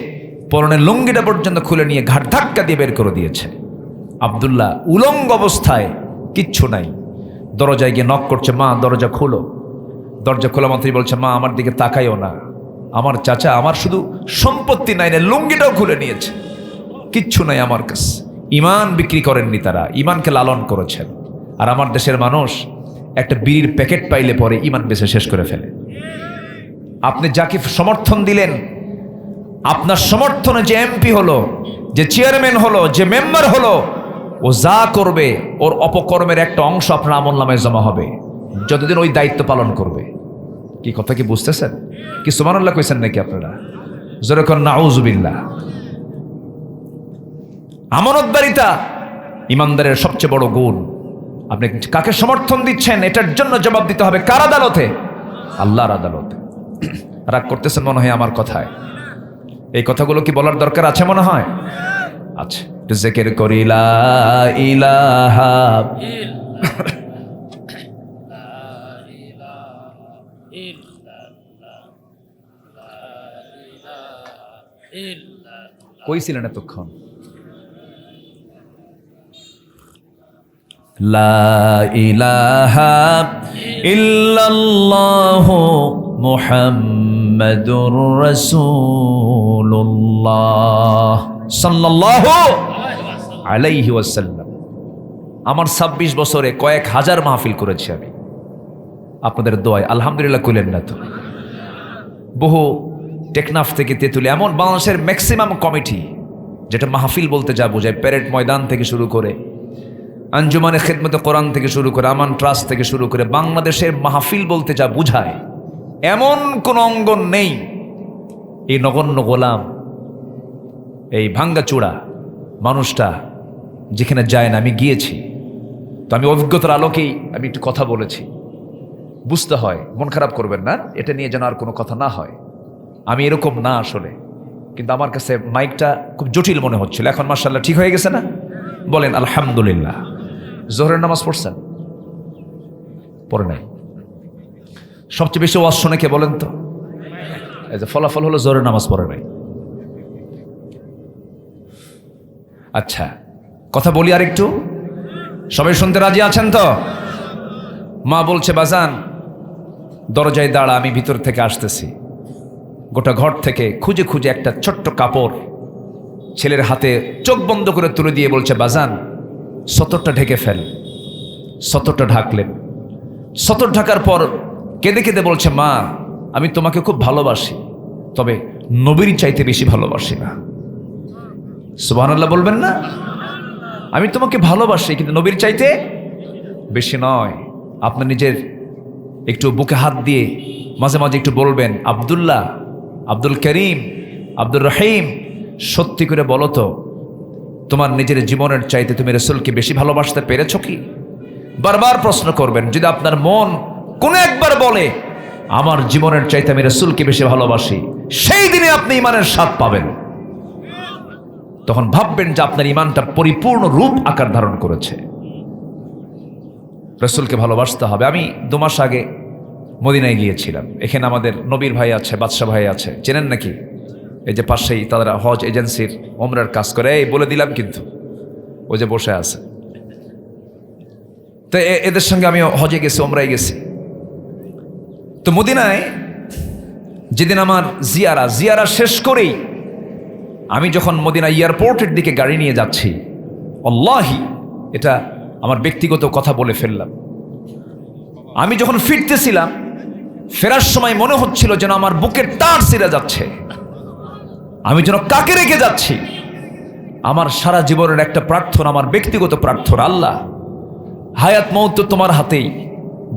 পরনের লুঙ্গিটা পর্যন্ত খুলে নিয়ে ঘাট ধাক্কা দিয়ে বের করে দিয়েছে। আব্দুল্লাহ উলঙ্গ অবস্থায়, কিচ্ছু নাই, দরজায় গিয়ে নক করছে, মা দরজা খোলো। দরজা খোলা মাত্রই বলছে, মা আমার দিকে তাকাইও না, আমার চাচা আমার শুধু সম্পত্তি নাই না, লুঙ্গিটাও খুলে নিয়েছে, কিচ্ছু নাই আমার কাছে। ইমান বিক্রি করেননি তারা, ইমানকে লালন করেছেন। আর আমার দেশের মানুষ একটা বিড়ির প্যাকেট পাইলে পরে ইমান বেচে শেষ করে ফেলে। আপনি যাকে সমর্থন দিলেন, আপনার সমর্থনে যে এমপি হলো, যে চেয়ারম্যান হলো, যে মেম্বার হলো, ও যা করবে ওর অপকর্মের একটা অংশ আপনার আমলনামায় জমা হবে যতদিন ওই দায়িত্ব পালন করবে। কি কথা কি বুঝতেছেন? কি সুবহানাল্লাহ কইছেন নাকি আপনারা? জোরে কর নাউযুবিল্লাহ। আমানতদারিতা ইমানদারের সবচেয়ে বড় গুণ। আপনি কাকে সমর্থন দিচ্ছেন এটার জন্য জবাব দিতে হবে কার আদালতে? আল্লাহর আদালতে। রাগ করতেছেন মনে হয় আমার কথায়? এই কথাগুলো কি বলার দরকার আছে মনে হয়? আচ্ছা, একটু জিকির করি, লা ইলাহা কই ছিলেন এতক্ষণ? লা ইলাহা ইল্লাল্লাহু মুহাম্মাদুর রাসূলুল্লাহ সাল্লাল্লাহু আলাইহি ওয়াসাল্লাম। আমার 26 বছরে কয়েক হাজার মাহফিল করেছি আমি আপনাদের দোয়ায়, আলহামদুলিল্লাহ। কইলেন না তো? বহু টেকনাফ থেকে তেঁতুলি, এমন বাংলাদেশের ম্যাক্সিমাম কমিটি, যেটা মাহফিল বলতে যা বোঝায়, প্যারেড ময়দান থেকে শুরু করে, আঞ্জুমানে খেদমতে কোরআন থেকে শুরু করে, আমান ট্রাস্ট থেকে শুরু করে, বাংলাদেশের মাহফিল বলতে যা বুঝায় এমন কোন অঙ্গন নেই এই নগণ্য গোলাম, এই ভাঙ্গাচূড়া মানুষটা যেখানে যায় না। আমি গিয়েছি তো, আমি অভিজ্ঞতার আলোকেই আমি একটু কথা বলেছি। বুঝতে হয়, মন খারাপ করবেন না, এটা নিয়ে যেন আর কোনো কথা না হয়। আমি এরকম না আসলে, কিন্তু আমার কাছে মাইকটা খুব জটিল মনে হচ্ছিল। এখন মাশাআল্লাহ ঠিক হয়ে গেছে না? বলেন আলহামদুলিল্লাহ। জোহরের নামাজ পড়ছেন? পড়ে নাই? সবচেয়ে বেশি ওয়াজ শোনে কে বলেন তো? এই যে ফলাফল হলো জোহরের নামাজ পড়ে নাই। আচ্ছা, কথা বলি আর একটু, সবাই শুনতে রাজি আছেন তো? মা বলছে, বাজান দরজায় দাঁড়া, আমি ভিতর থেকে আসতেছি। গোটা ঘর থেকে খুঁজে খুঁজে একটা ছোট্ট কাপড় ছেলের হাতে চোখ বন্ধ করে তুলে দিয়ে বলছে, বাজান সতরটা ঢেকে ফেল। সতরটা ঢাকলেন। সতর ঢাকার পর কেঁদে কেঁদে বলছে, মা আমি তোমাকে খুব ভালোবাসি, তবে নবীর চাইতে বেশি ভালোবাসি না। সুবহানাল্লাহ বলবেন না? আমি তোমাকে ভালোবাসি কিন্তু নবীর চাইতে বেশি নয়। আপনার নিজের একটু বুকে হাত দিয়ে মাঝে মাঝে একটু বলবেন, আব্দুল্লাহ, আব্দুল করিম, আব্দুর রহিম, সত্যি করে বলো তো তোমার নিজের জীবনের চাইতে তুমি রাসূলকে বেশি ভালোবাসতে পেরেছো কি? বারবার প্রশ্ন করবেন। যদি আপনার মন কোনো একবার বলে আমার জীবনের চাইতে আমি রাসূলকে বেশি ভালোবাসি, সেই দিনে আপনি ইমানের স্বাদ পাবেন। তখন ভাববেন যে আপনার ইমানটা পরিপূর্ণ রূপ আকার ধারণ করেছে। রাসূলকে ভালোবাসতে হবে। আমি 2 মাস আগে মদিনায় গিয়েছিলাম। এখানে আমাদের নবীর ভাই আছে, বাদশা ভাই আছে, চেনেন নাকি? এই যে পাশেই তারা হজ এজেন্সির ওমরার কাজ করে, এই বলে দিলাম কিন্তু, ওই যে বসে আছে। তো এদের সঙ্গে আমি হজে গেছি, ওমরায় গেছি। তো মদিনায় যেদিন আমার জিয়ারা শেষ করেই আমি যখন মদিনা এয়ারপোর্টের দিকে গাড়ি নিয়ে যাচ্ছি, আল্লাহি এটা আমার ব্যক্তিগত কথা বলে ফেললাম, আমি যখন ফিরতেছিলাম, ফেরার সময় মনে হচ্ছিল যেন আমার বুকের তার ছিঁড়ে যাচ্ছে, আমি যেন কাকে রেখে যাচ্ছি। আমার সারা জীবনের একটা প্রার্থনা, আমার ব্যক্তিগত প্রার্থনা, আল্লাহ হায়াত মৌত তো তোমার হাতেই,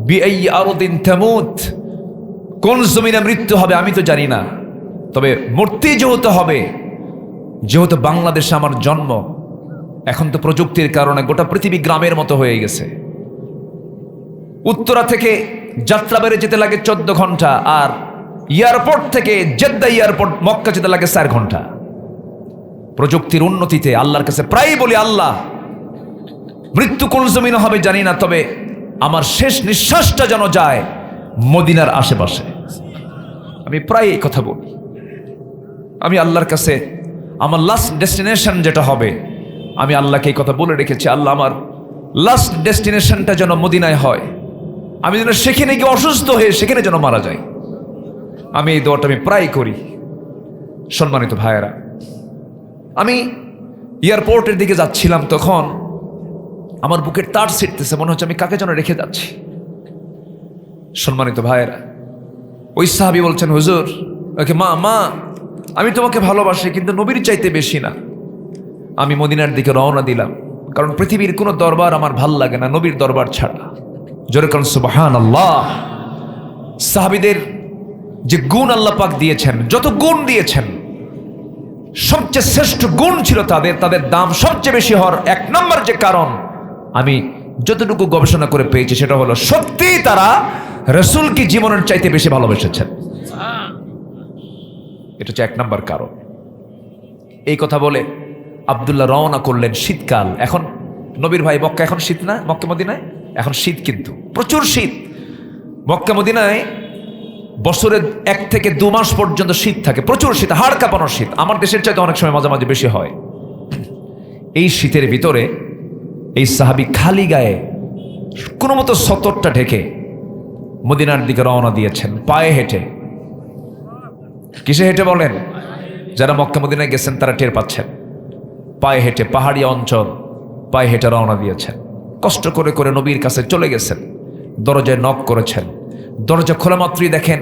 বিআই আরদিন তামুত, কোন জমিনে মৃত্যু হবে আমি তো জানি না, তবে মূর্তি যেহেতু হবে, যেহেতু বাংলাদেশে আমার জন্ম, এখন তো প্রযুক্তির কারণে গোটা পৃথিবী গ্রামের মতো হয়ে গেছে। উত্তরা থেকে যাত্রা বেড়ে যেতে লাগে 14 ঘন্টা, আর এয়ারপোর্ট থেকে জেদ্দা এয়ারপোর্ট মক্কা যেতে লাগে 4 ঘন্টা। প্রযুক্তির উন্নতিতে আল্লাহর কাছে প্রায় বলি, আল্লাহ মৃত্যু কোন জমিনে হবে জানি না, তবে আমার শেষ নিঃশ্বাসটা যেন যায় মদিনার আশেপাশে। আমি প্রায় এই কথা বলি। আমি আল্লাহর কাছে আমার লাস্ট ডেস্টিনেশন যেটা হবে, আমি আল্লাহকে এই কথা বলে রেখেছি, আল্লাহ আমার লাস্ট ডেস্টিনেশনটা যেন মদিনায় হয়, আমি যেন সেখানে গিয়ে অসুস্থ হয়ে সেখানে যেন মারা যাই। আমি এই দোয়াটা আমি প্রায় করি। সম্মানিত ভাইয়েরা, আমি এয়ারপোর্টের দিকে যাচ্ছিলাম, তখন আমার বুকের তার ছিঁড়তেছে, মনে হচ্ছে আমি কাকে যেন রেখে যাচ্ছি। সম্মানিত ভাইয়েরা, ওই সাহাবী বলছেন, হুজুর, ওকে মা আমি তোমাকে ভালোবাসি, কিন্তু নবীর চাইতে বেশি না। আমি মদিনার দিকে রওনা দিলাম, কারণ পৃথিবীর কোনো দরবার আমার ভাল লাগে না নবীর দরবার ছাড়া। জোরে কারণ সুবহানাল্লাহ। সাহাবীদের যে গুণ আল্লাহ পাক দিয়েছেন, যত গুণ দিয়েছেন, সবচেয়ে শ্রেষ্ঠ গুণ ছিল তাদের দাম সবচেয়ে বেশি হওয়ার 1 নম্বর যে কারণ আমি যতটুকু গবেষণা করে পেয়েছি, সেটা হলো সত্যি তারা রাসূলকে জীবনের চাইতে বেশি ভালোবেসেছেন। এটা হচ্ছে 1 নম্বর কারণ। এই কথা বলে আব্দুল্লাহ রওনা করলেন। শীতকাল, এখন নবীর ভাই মক্কা, এখন শীত না, মক্কা মদিনায় এখন শীত, কিন্তু প্রচুর শীত। মক্কা মদিনায় বছরে 1 থেকে 2 মাস পর্যন্ত শীত থাকে, প্রচুর শীত, হাড় কাঁপানোর শীত। আমার দেশের চাইতে অনেক সময় মাঝে মাঝে বেশি হয়। এই শীতের ভিতরে এই সাহাবী খালি গায়ে কোনো মতো সতরটা ঢেকে মদিনার দিকে রওনা দিয়েছেন, পায়ে হেঁটে। কিসে হেঁটে বলেন? যারা মক্কা মদিনায় গেছেন তারা টের পাচ্ছেন। পায়ে হেঁটে, পাহাড়ি অঞ্চল, পায়ে হেঁটে রওনা দিয়েছেন। কষ্ট করে করে নবীর কাছে চলে গেছেন, দরজায় নক করেছেন। দরজা খোলা মাত্রই দেখেন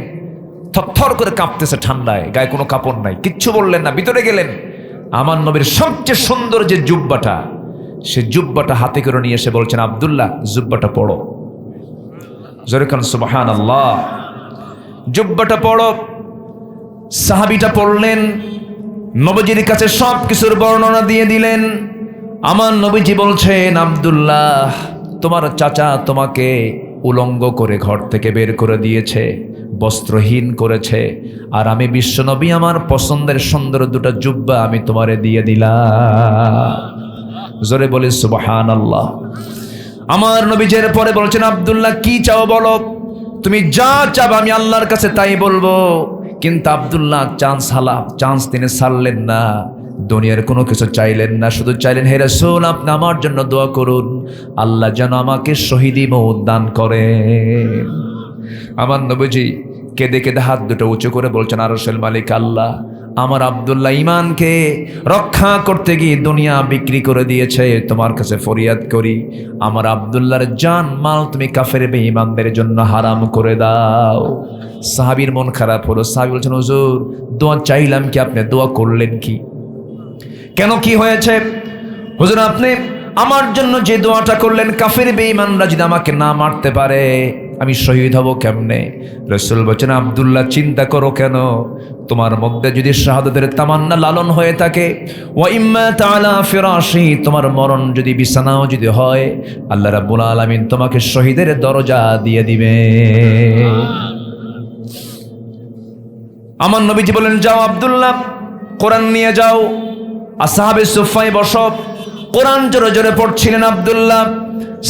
থরথর করে কাঁপতেছে ঠান্ডায়, গায়ে কোনো কাপড় নাই, কিচ্ছু বললেন না, ভিতরে গেলেন। আমার নবীর সবচেয়ে সুন্দর যে জুব্বাটা, সে জুব্বাটা হাতে করে নিয়ে এসে বলছেন, আব্দুল্লাহ জুব্বাটা পড়ো। জোরে কান সুবহানাল্লাহ। জুব্বাটা পড়ো। সাহাবীটা পড়লেন, নবীজির কাছে সব কিছুর বর্ণনা দিয়ে দিলেন। আমার নবীজি বলছেন, আব্দুল্লাহ তোমার চাচা তোমাকে উলঙ্গ করে ঘর থেকে বের করে দিয়েছে, বস্ত্রহীন করেছে, আর আমি বিশ্বনবী আমার পছন্দের সুন্দর 2টা জুব্বা আমি তোমারে দিয়ে দিলাম। জোরে বলি সুবহানাল্লাহ। আমার নবীজের পরে বলছেন, আব্দুল্লাহ কি চাও বলো, তুমি যা চাবা আমি আল্লাহর কাছে তাই বলবো। কিন্তু আব্দুল্লাহ চান্স তিনি ছাড়লেন না, দুনিয়ার কোনো কিছু চাইলেন না, শুধু চাইলেন, হে রাসূল আপনি আমার জন্য দোয়া করুন, আল্লাহ যেন আমাকে শহীদি মওত দান করেন। আমার নবীজি কেঁদে কেঁদে হাত দুটো উঁচু করে বলছেন, আরশের মালিক আল্লাহ, আমার আব্দুল্লাহ ইমানকে রক্ষা করতে গিয়ে দুনিয়া বিক্রি করে দিয়েছে, তোমার কাছে ফরিয়াদ করি আমার আব্দুল্লাহর জান মাল তুমি কাফের বেঈমানদের জন্য হারাম করে দাও। সাহাবীর মন খারাপ হলো। সাহাবী বলছেন, হুজুর দোয়া চাইলাম কি, আপনি দোয়া করলেন কি? কেন, কি হয়েছে? হুজুর আপনি আমার জন্য যে দোয়াটা করলেন, কাফের বেঈমানরা যদি আমাকে না মারতে পারে, আমি শহীদ হব কেমনে? রাসূল বলেন, আব্দুল্লাহ চিন্তা করো কেন, তোমার মধ্যে যদি শাহাদাতের তামান্না লালন হয়ে থাকে, ওয়া ইম্মা তাআলা ফিরাশি, তোমার মরণ যদি বিছানাও যদি হয়, আল্লাহ রাব্বুল আলামিন তোমাকে শহীদের দরজা দিয়ে দিবে। আমার নবীজি বলেন, যাও আব্দুল্লাহ, কোরআন নিয়ে যাও। আসহাবে সুফায় বসব, কোরআন জোরে জোরে পড়ছিলেন আব্দুল্লাহ।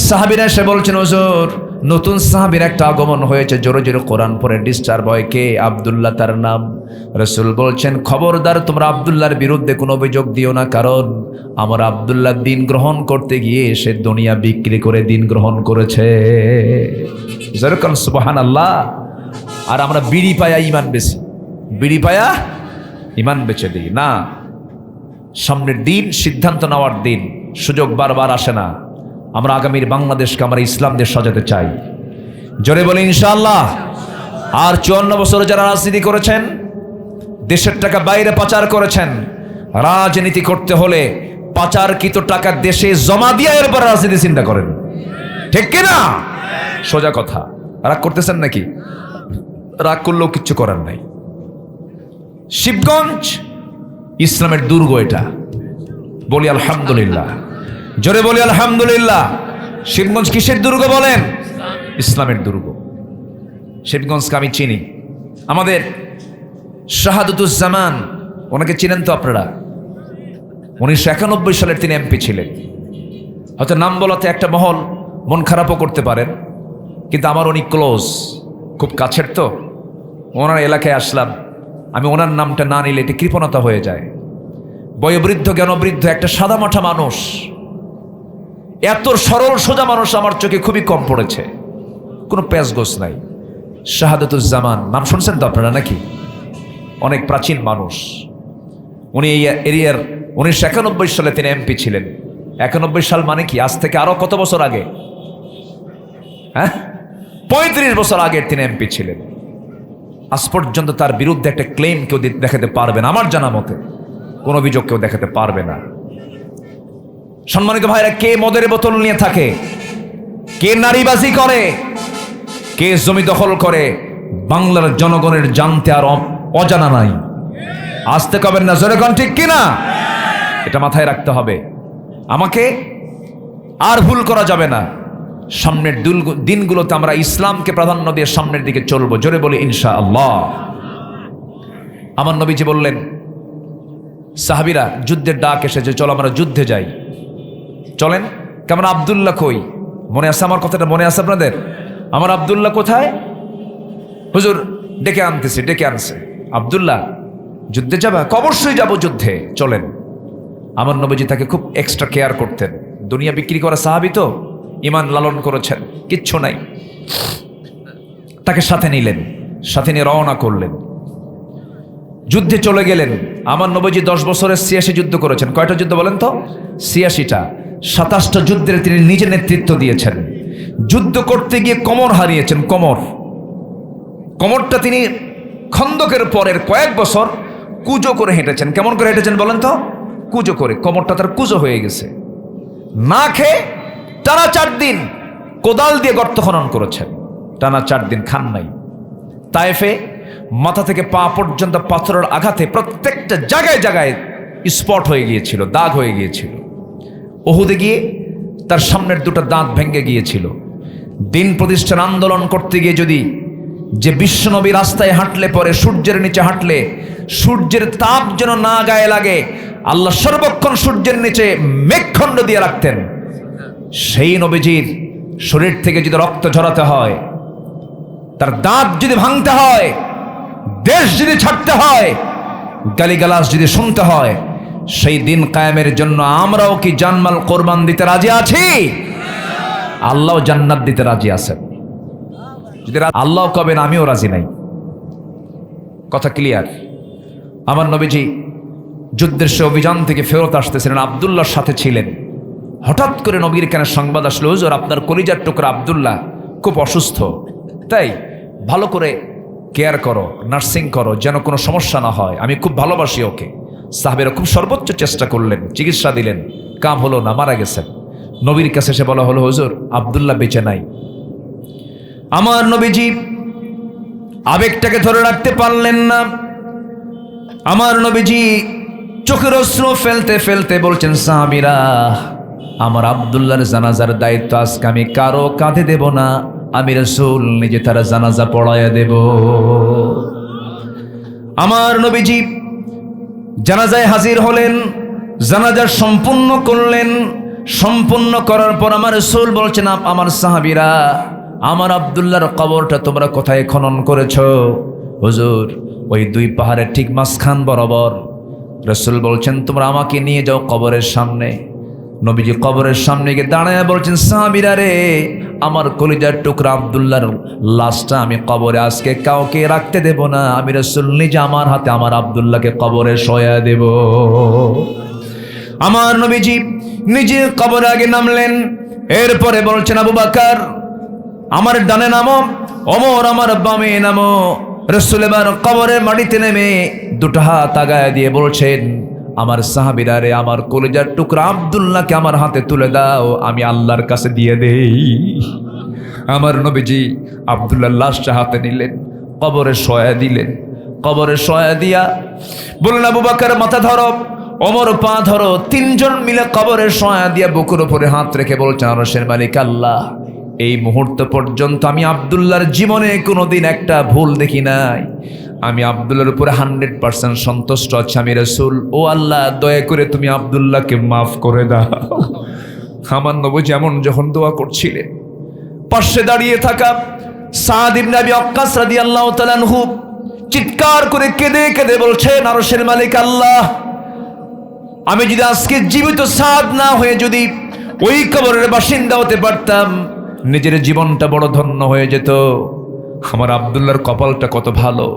সাহাবীরা এসে বলছেন, হুজুর নতুন সাহাবীর একটা আগমন হয়েছে, জোরে জোরে কোরআন পড়ে ডিস্টার্ব হয়। কে? আব্দুল্লাহ তার নাম। রাসূল বলছেন, খবরদার তোমরা আব্দুল্লাহর বিরুদ্ধে কোনো অভিযোগ দিও না, কারণ আমার আব্দুল্লাহ দিন গ্রহণ করতে গিয়ে সে দুনিয়া বিক্রি করে দিন গ্রহণ করেছে। যেরকম সুবহানাল্লাহ। আর আমরা বিড়ি পায়া ইমান বেশি, বিড়ি পায়া ইমান বেচে দিই না। সামনের দিন, সিদ্ধান্ত নেওয়ার দিন, সুযোগ বারবার আসে না। আমরা আগামীর বাংলাদেশকে আমরা ইসলাম দেশ সাজাতে চাই। জোরে বলি ইনশাআল্লাহ। আর 54 বছরে যারা রাজনীতি করেছেন, দেশের টাকা বাইরে পাচার করেছেন, রাজনীতি করতে হলে পাচারকৃত টাকা দেশে জমা দিয়ে এরপর রাজনীতি চিন্তা করেন, ঠিক কিনা? সোজা কথা। রাগ করতেছেন নাকি? রাগ করলেও কিচ্ছু করার নাই। শিবগঞ্জ ইসলামের দুর্গ, এটা বলি আলহামদুলিল্লাহ, জোরে বলি আলহামদুলিল্লাহ। শিবগঞ্জ কিসের দুর্গ বলেন? ইসলামের দুর্গ। শিবগঞ্জকে আমি চিনি। আমাদের শাহাদাতুজ্জামান, ওনাকে চিনেন তো আপনারা? 1991 সালের তিনি এমপি ছিলেন। হয়তো নাম বলাতে একটা মহল মন খারাপও করতে পারেন, কিন্তু আমার উনি ক্লোজ, খুব কাছের তো। ওনার এলাকায় আসলাম, আমি ওনার নামটা না নিলে এটি কৃপণতা হয়ে যায়। বয়োবৃদ্ধ জ্ঞানবৃদ্ধ একটা সাদামাঠা মানুষ, এত সরল সোজা মানুষ আমার চোখে খুবই কম পড়েছে, কোনো প্যাচগোছ নাই। শাহাদাতুজ্জামান নাম শুনছেন তো আপনারা নাকি? অনেক প্রাচীন মানুষ। উনি এই এরিয়ার 1991 সালে তিনি এমপি ছিলেন। 91 সাল মানে কি? আজ থেকে আরো কত বছর আগে? হ্যাঁ, 35 বছর আগে তিনি এমপি ছিলেন। আজ পর্যন্ত তার বিরুদ্ধে একটা ক্লেম কেউ দেখাতে পারবে না, আমার জানা মতে কোন অভিযোগ কেউ দেখাতে পারবে না। সম্মানিত ভাইরা, কে মদের বোতল নিয়ে থাকে, কে নারীবাজি করে, কে জমি দখল করে, বাংলার জনগণের জানতে আর অজানা নাই। আসতে কবেন না, জোরে কোন ঠিক কিনা? এটা মাথায় রাখতে হবে। আমাকে আর ভুল করা যাবে না। সামনের দিনগুলোতে আমরা ইসলামকে প্রাধান্য দিয়ে সামনের দিকে চলবো। জোরে বলি ইনশাআল্লাহ। আমার নবীজি বললেন, সাহাবীরা যুদ্ধের ডাক এসেছে, চলো আমরা যুদ্ধে যাই, চলেন। কেমন? আব্দুল্লাহ কই? মনে আছে আমার কথাটা? মনে আছে আপনাদের? আমার আব্দুল্লাহ কোথায়? হুজুর ডেকে আনতেছে, ডেকে আনছে। আব্দুল্লাহ যুদ্ধে যাবা? অবশ্যই যাবো যুদ্ধে, চলেন। আমার নবীজি তাকে খুব এক্সট্রা কেয়ার করতেন। দুনিয়া বিক্রি করা সাহাবী তো, ইমান লালন করেছেন, কিচ্ছু নাই। তাকে সাথে নিলেন, সাথে নিয়ে রওনা করলেন, যুদ্ধে চলে গেলেন। আমার নবীজি 10 বছরের 86 যুদ্ধ করেছেন। কয়টা যুদ্ধ বলেন তো? 86টা। 27টা যুদ্ধের তিনি নিজে নেতৃত্ব দিয়েছেন। যুদ্ধ করতে গিয়ে কোমর হারিয়েছেন, কোমরটা তিনি খন্দকের পরের কয়েক বছর কুজো করে হেঁটেছেন। কেমন করে হেঁটেছেন বলেন তো? কুজো করে। কোমরটা তার কুজো হয়ে গেছে। না খেয়ে টানা 4 দিন কোদাল দিয়ে গর্ত খনন করেছেন, টানা 4 দিন খান নাই। তায়েফে মাথা থেকে পা পর্যন্ত পাথরের আঘাতে প্রত্যেকটা জায়গায় জায়গায় স্পট হয়ে গিয়েছিল, দাগ হয়ে গিয়েছিল। উহুদে গিয়ে তার সামনের 2টা দাঁত ভেঙে গিয়েছিল। দিন প্রতিষ্ঠান আন্দোলন করতে গিয়ে যদি যে বিশ্বনবী রাস্তায় হাঁটলে পরে, সূর্যের নিচে হাঁটলে সূর্যের তাপ যেন না গায়ে লাগে, আল্লাহ সর্বক্ষণ সূর্যের নিচে মেঘখণ্ড দিয়ে রাখতেন। সেই নবীজির শরীর থেকে যদি রক্ত ঝরাতে হয়, তার দাঁত যদি ভাঙতে হয়, দেশ যদি ছাড়তে হয়, গালিগালাজ যদি শুনতে হয়, সেই দিন কায়েমের জন্য আমরাও কি জানমাল কোরবান দিতে রাজি আছি? আল্লাহ জান্নাত দিতে রাজি আছেন। যদি আল্লাহ কবেন, আমিও রাজি নাই। কথা ক্লিয়ার? আমার নবীজি যুদ্ধের সে অভিযান থেকে ফেরত আসতেছিলেন, আব্দুল্লাহর সাথে ছিলেন। হঠাৎ করে নবীর কানে সংবাদ আসলো, হুজুর আপনার কলিজার টুকরা আব্দুল্লাহ খুব অসুস্থ, তাই ভালো করে কেয়ার করো, নার্সিং করো, যেন কোনো সমস্যা না হয়। আমি খুব ভালোবাসি ওকে। সাহাবেরা খুব সর্বোচ্চ চেষ্টা করলেন, চিকিৎসা দিলেন, কাম হলো না, মারা গেছেন। নবীর কাছে এসে বলা হলো, হুজুর আব্দুল্লাহ বেঁচে নাই। আমার নবীজি আবেগটাকে ধরে রাখতে পারলেন না। আমার নবীজি চোখের অশ্রু ফেলতে ফেলতে বলছেন, সাহাবীরা, আমার আব্দুল্লাহর জানাজার দায়িত্ব আজকে আমি কারো কাঁধে দেব না, আমি রাসূল নিজে তার জানাজা পড়াইয়া দেব। আমার নবীজি জানাজায় হাজির হলেন, জানাজা সম্পূর্ণ করলেন। সম্পূর্ণ করার পর আমার রাসূল বলছেন, আমার সাহাবীরা, আমার আব্দুল্লাহর কবরটা তোমরা কোথায় খনন করেছো? হুজুর, ওই দুই পাহাড়ের ঠিক মাঝখান বরাবর। রাসূল বলছেন, তোমরা আমাকে নিয়ে যাও কবরের সামনে। নবীজি কবরের সামনে গিয়ে দাঁড়ায় বলছেন, সাহাবীরা রে, আমার কলিজার টুকরা আব্দুল্লাহর লাশটা আমি কবরে আজকে কাউকে রাখতে দেব না, আমি রাসূল নিজে আমার হাতে আমার আব্দুল্লাহকে কবরে শোয়া দেব। আমার নবীজি নিজে কবরে আগে নামলেন, এরপরে বলছেন, আবু বকর আমার ডানে নামো, ওমর আমার বামে নামো। রাসূল এবার কবরের মাটিতে নেমে দুটো হাত আগায় দিয়ে বলছেন, আমার সাহাবীরা রে, আমার কলিজার টুকরা আব্দুল্লাহকে আমার হাতে তুলে দাও, আমি আল্লাহর কাছে দিয়ে দেই। আমার নবীজি আব্দুল্লাহর লাশটা হাতে নিলেন, কবরে শোয়া দিলেন। কবরে শোয়া দিয়া বললেন, আবু বকর মাথা ধরো, ওমর পা ধরো। তিনজন মিলে কবরে শোয়া দিয়া বুকের উপরে হাত রেখে বলছেন, আরশের মালিক আল্লাহ, এই মুহূর্ত পর্যন্ত আমি আব্দুল্লাহর জীবনে কোনোদিন একটা ভুল দেখি নাই। আমি আব্দুল্লাহর উপরে 100% সন্তুষ্ট আছি, আমি রাসূল। ও আল্লাহ, দয়া করে তুমি আব্দুল্লাহকে মাফ করে দাও। আমার নবী যেমন যখন দোয়া করছিলেন, পাশে দাঁড়িয়ে থাকা সাদ ইবনে আবি ওয়াক্কাস রাদিয়াল্লাহু তাআলা আনহু চিৎকার করে কেঁদে কেঁদে বলছেন, আরশের মালিক আল্লাহ, আমি যদি আজকে জীবিত সাদ না হয়ে যদি ওই কবরের বাসিন্দা হতে পারতাম, নিজের জীবনটা বড় ধন্য হয়ে যেত। আমার আব্দুল্লাহর কপালটা কত ভালো,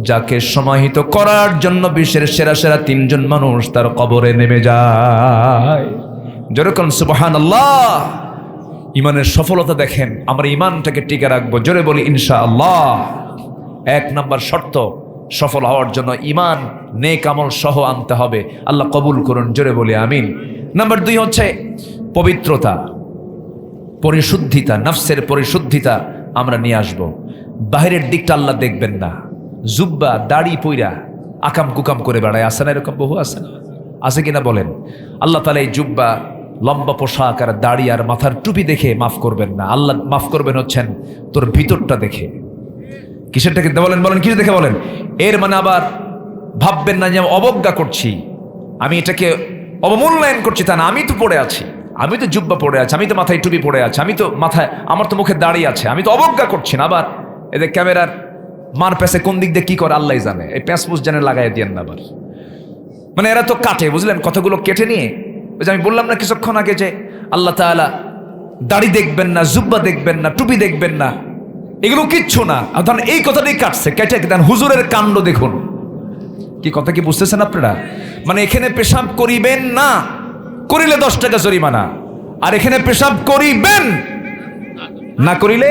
যাকে সমাহিত করার জন্য বিশ্বের সেরা সেরা তিনজন মানুষ তার কবরে নেমে যায়। যেরকম সুবহানাল্লাহ। ইমানের সফলতা দেখেন, আমরা ইমানটাকে টিকে রাখবো, জোরে বলি ইনশাআল্লাহ। 1 নম্বর শর্ত সফল হওয়ার জন্য ইমান নেক আমল সহ আনতে হবে। আল্লাহ কবুল করুন, জোরে বলি আমিন। নাম্বার 2 হচ্ছে পবিত্রতা, পরিশুদ্ধিতা, নফসের পরিশুদ্ধিতা আমরা নিয়ে আসব। বাহিরের দিকটা আল্লাহ দেখবেন না। জুব্বা দাড়ি পইরা আকাম কুকাম করে বেড়ায়, আসে না? এরকম বহু আছে না? আছে কিনা বলেন? আল্লাহ তাআলা এই জুব্বা, লম্বা পোশাক আর দাড়ি আর মাথার টুপি দেখে মাফ করবেন না। আল্লাহ মাফ করবেন হচ্ছেন তোর ভিতরটা দেখে। কিসেরটাকে বলেন? কিছু দেখে বলেন। এর মানে আবার ভাববেন না যে আমি অবজ্ঞা করছি, আমি এটাকে অবমূল্যায়ন করছি, তা না। আমি তো পড়ে আছি, আমি তো জুব্বা পড়ে আছি, আমি তো মাথায় টুপি পড়ে আছি, আমি তো মাথায়, আমার তো মুখে দাড়ি আছে, আমি তো অবজ্ঞা করছি না। আবার এদের ক্যামেরার মার প্যাসে কোন দিক দিয়ে কি করে আল্লাহ জানে, এই প্যাঁচ পুষ জানে লাগাই দিয়েন না। আবার মানে এরা তো কাটে, বুঝলেন, কথাগুলো কেটে নিয়ে, ওই যে আমি বললাম না কিছুক্ষণ আগে যে আল্লাহ তাআলা দাড়ি দেখবেন না, জুব্বা দেখবেন না, টুপি দেখবেন না, এগুলো কিচ্ছু না। ধরেন এই কথাটাই কাটছে, কেটে দেন। হুজুরের কাণ্ড দেখুন, কি কথা কি বুঝতেছেন আপনারা? মানে এখানে পেশাব করিবেন না, করিলে 10 টাকা জরিমানা, আর এখানে পেশাব করিবেন না, করিলে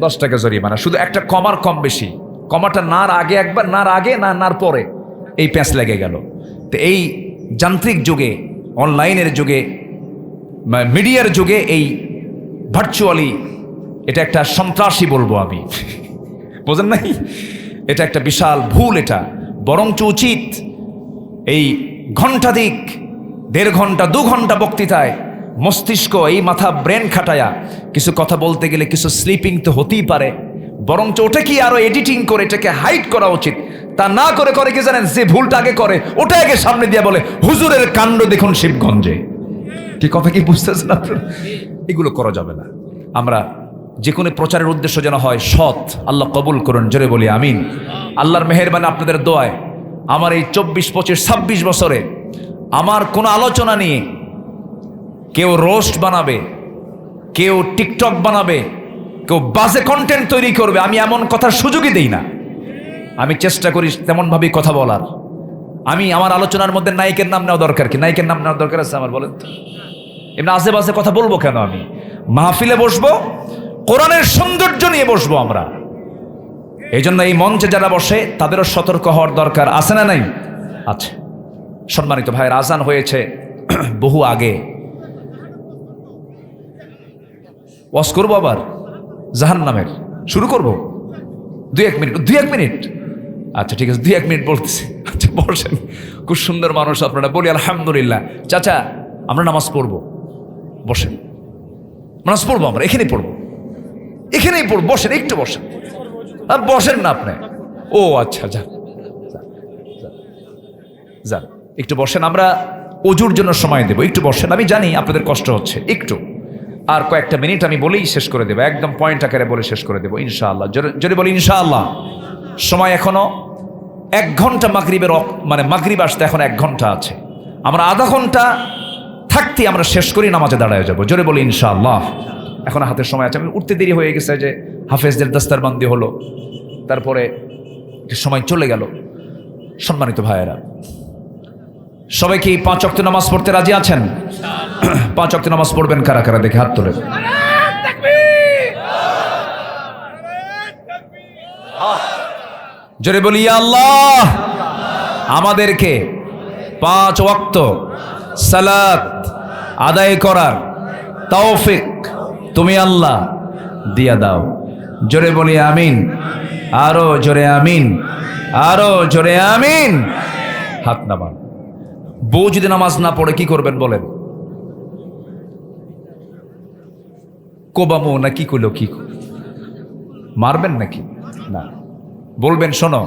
10 টাকা জরিমানা। শুধু একটা কমার কম বেশি, কমাটা নার আগে একবার, নার আগে না নার পরে, এই প্যাঁচ লেগে গেল। তো এই যান্ত্রিক যুগে, অনলাইনের যুগে, মিডিয়ার যুগে, এই ভার্চুয়ালি এটা একটা সন্ত্রাসী বলবো আমি, বোঝেন নাই? এটা একটা বিশাল ভুল। এটা বরঞ্চ উচিত এই ঘণ্টাধিক, 1.5 ঘন্টা 2 ঘন্টা বক্তৃতায় মস্তিষ্ক, এই মাথা, ব্রেন খাটায়া কিছু কথা বলতে গেলে কিছু স্লিপিং তো হতেই পারে, বরঞ্চ ওটা কি আরো এডিটিং করে এটাকে হাইড করা উচিত। তা না করে করে কি জানেন, যে ভুলটা আগে করে ওটা আগে সামনে দিয়ে বলে, হুজুরের কাণ্ড দেখুন শিবগঞ্জে। কি কথা কি বুঝতেছেন আপনারা? এগুলো করা যাবে না। আমরা যে কোনো প্রচারের উদ্দেশ্য যেন হয় সৎ। আল্লাহ কবুল করুন, জোরে বলি আমিন। আল্লাহর মেহেরবানি, আপনাদের দোয়ায় আমার এই 24, 25, 26 বছরে আমার কোনো আলোচনা নিয়ে কেউ রোস্ট বানাবে, কেউ টিকটক বানাবে, কেউ বাজে কন্টেন্ট তৈরি করবে, আমি এমন কথার সুযোগই দেই না। আমি চেষ্টা করি তেমনভাবেই কথা বলার। আমি আমার আলোচনার মধ্যে নায়িকের নাম নেওয়া দরকার কি? নায়িকের নাম নেওয়ার দরকার আছে আমার? বলেন তো। এমনি আজে বাজে কথা বলবো কেন? আমি মাহফিলে বসবো, কোরআনের সৌন্দর্য নিয়ে বসবো আমরা। এই জন্য এই মঞ্চে যারা বসে তাদেরও সতর্ক হওয়ার দরকার আছে না নাই? আছে। সম্মানিত ভাইয়ের, আজান হয়েছে বহু আগে। ওয়াজ করবো আবার? জাহান্নামের। শুরু করব 2-1 মিনিট? আচ্ছা ঠিক আছে, 2-1 মিনিট বলতেছি। আচ্ছা বসেন, খুব সুন্দর মানুষ আপনারা, বলি আলহামদুলিল্লাহ। চাচা আমরা নামাজ পড়বো, বসেন। নামাজ পড়বো, আমরা এখানেই পড়বো, এখানেই পড়বো, বসেন, একটু বসেন। আর বসেন না আপনি? ও আচ্ছা, যান যান, একটু বসেন। আমরা অজুর জন্য সময় দেবো, একটু বসেন। আমি জানি আপনাদের কষ্ট হচ্ছে একটু, আর কয়েকটা মিনিট আমি বলেই শেষ করে দেবো, একদম পয়েন্ট আকারে বলে শেষ করে দেবো ইনশাআল্লাহ। যদি বলি ইনশাআল্লাহ। সময় এখনো 1 ঘন্টা, মাগরিবের মানে মাগরিব আসতে এখন 1 ঘন্টা আছে। আমরা আধা ঘন্টা থাকতে আমরা শেষ করি, নামাজে দাঁড়ায় যাবো। জোরে বলি ইনশাআল্লাহ। এখন হাতের সময় আছে, আমি উঠতে দেরি হয়ে গেছে, যে হাফেজদের দস্তারবন্দি হলো, তারপরে সময় চলে গেল। সম্মানিত ভাইয়েরা, সবাই কি 5 ওয়াক্ত নামাজ পড়তে রাজি আছেন? 5 ওয়াক্ত নামাজ পড়বেন কারা কারা, দেখে হাত তোলেন। জোরে বলি ইয়া আল্লাহ, আমাদেরকে 5 ওয়াক্ত সালাত আদায় করার তৌফিক তুমি আল্লাহ দিয়া দাও। জোরে বলি আমিন, আরো জোরে আমিন, আরো জোরে আমিন। হাত নামান। বউ যদি নামাজ না পড়ে কি করবেন বলেন? কোবামো না কি করলো, কি মারবেন নাকি? না, বলবেন শোনো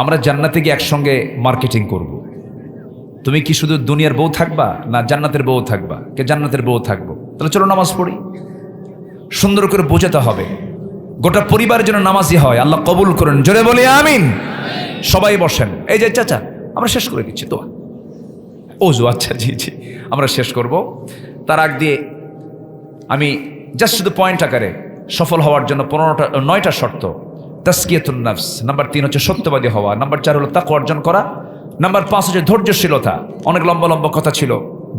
আমরা জান্নাতে গিয়ে একসঙ্গে মার্কেটিং করব। তুমি কি শুধু দুনিয়ার বউ থাকবা, না জান্নাতের বউ থাকবা? কে জান্নাতের বউ থাকবো? তাহলে চলো নামাজ পড়ি। সুন্দর করে বোঝাতে হবে, গোটা পরিবারের জন্য নামাজি হয়, আল্লাহ কবুল করেন। জোরে বলি আমিন। সবাই বসেন। এই যে চাচা, আমরা শেষ করে দিচ্ছি তো ওযু। আচ্ছা জি জি, আমরা শেষ করব। তার আগ দিয়ে আমি জাস্ট শুধু পয়েন্ট আকারে সফল হওয়ার জন্য 9টা শর্ত। তাসকিয়াতুন নাফস, নাম্বার 3 হচ্ছে সত্যবাদী হওয়া, নাম্বার 4 হলো তাকওয়া অর্জন করা, নাম্বার 5 হচ্ছে ধৈর্যশীলতা। অনেক লম্বা লম্বা কথা ছিল,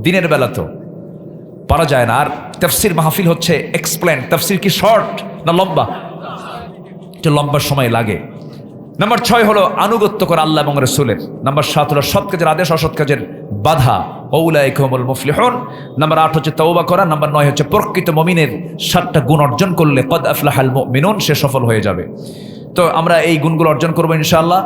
দিনের বেলা তো পারা যায় না। আর তাফসির মাহফিল হচ্ছে এক্সপ্লেন। তাফসির কি শর্ট না লম্বা? এটা লম্বা সময় লাগে। নাম্বার 6 হলো আনুগত্য করা আল্লাহ এবং রাসূলের। নাম্বার 7 হলো সৎ কাজের আদেশ, অসৎ কাজের বাধা। উলাইকা হুমুল মুফলিহুন। নাম্বার 8 হচ্ছে তওবা করা। নাম্বার 9 হচ্ছে প্রকৃত মুমিনের 7টা গুণ অর্জন করলে কদ আফলাহাল মুমিনুন, সে সফল হয়ে যাবে। তো আমরা এই গুণগুলো অর্জন করবো ইনশাআল্লাহ।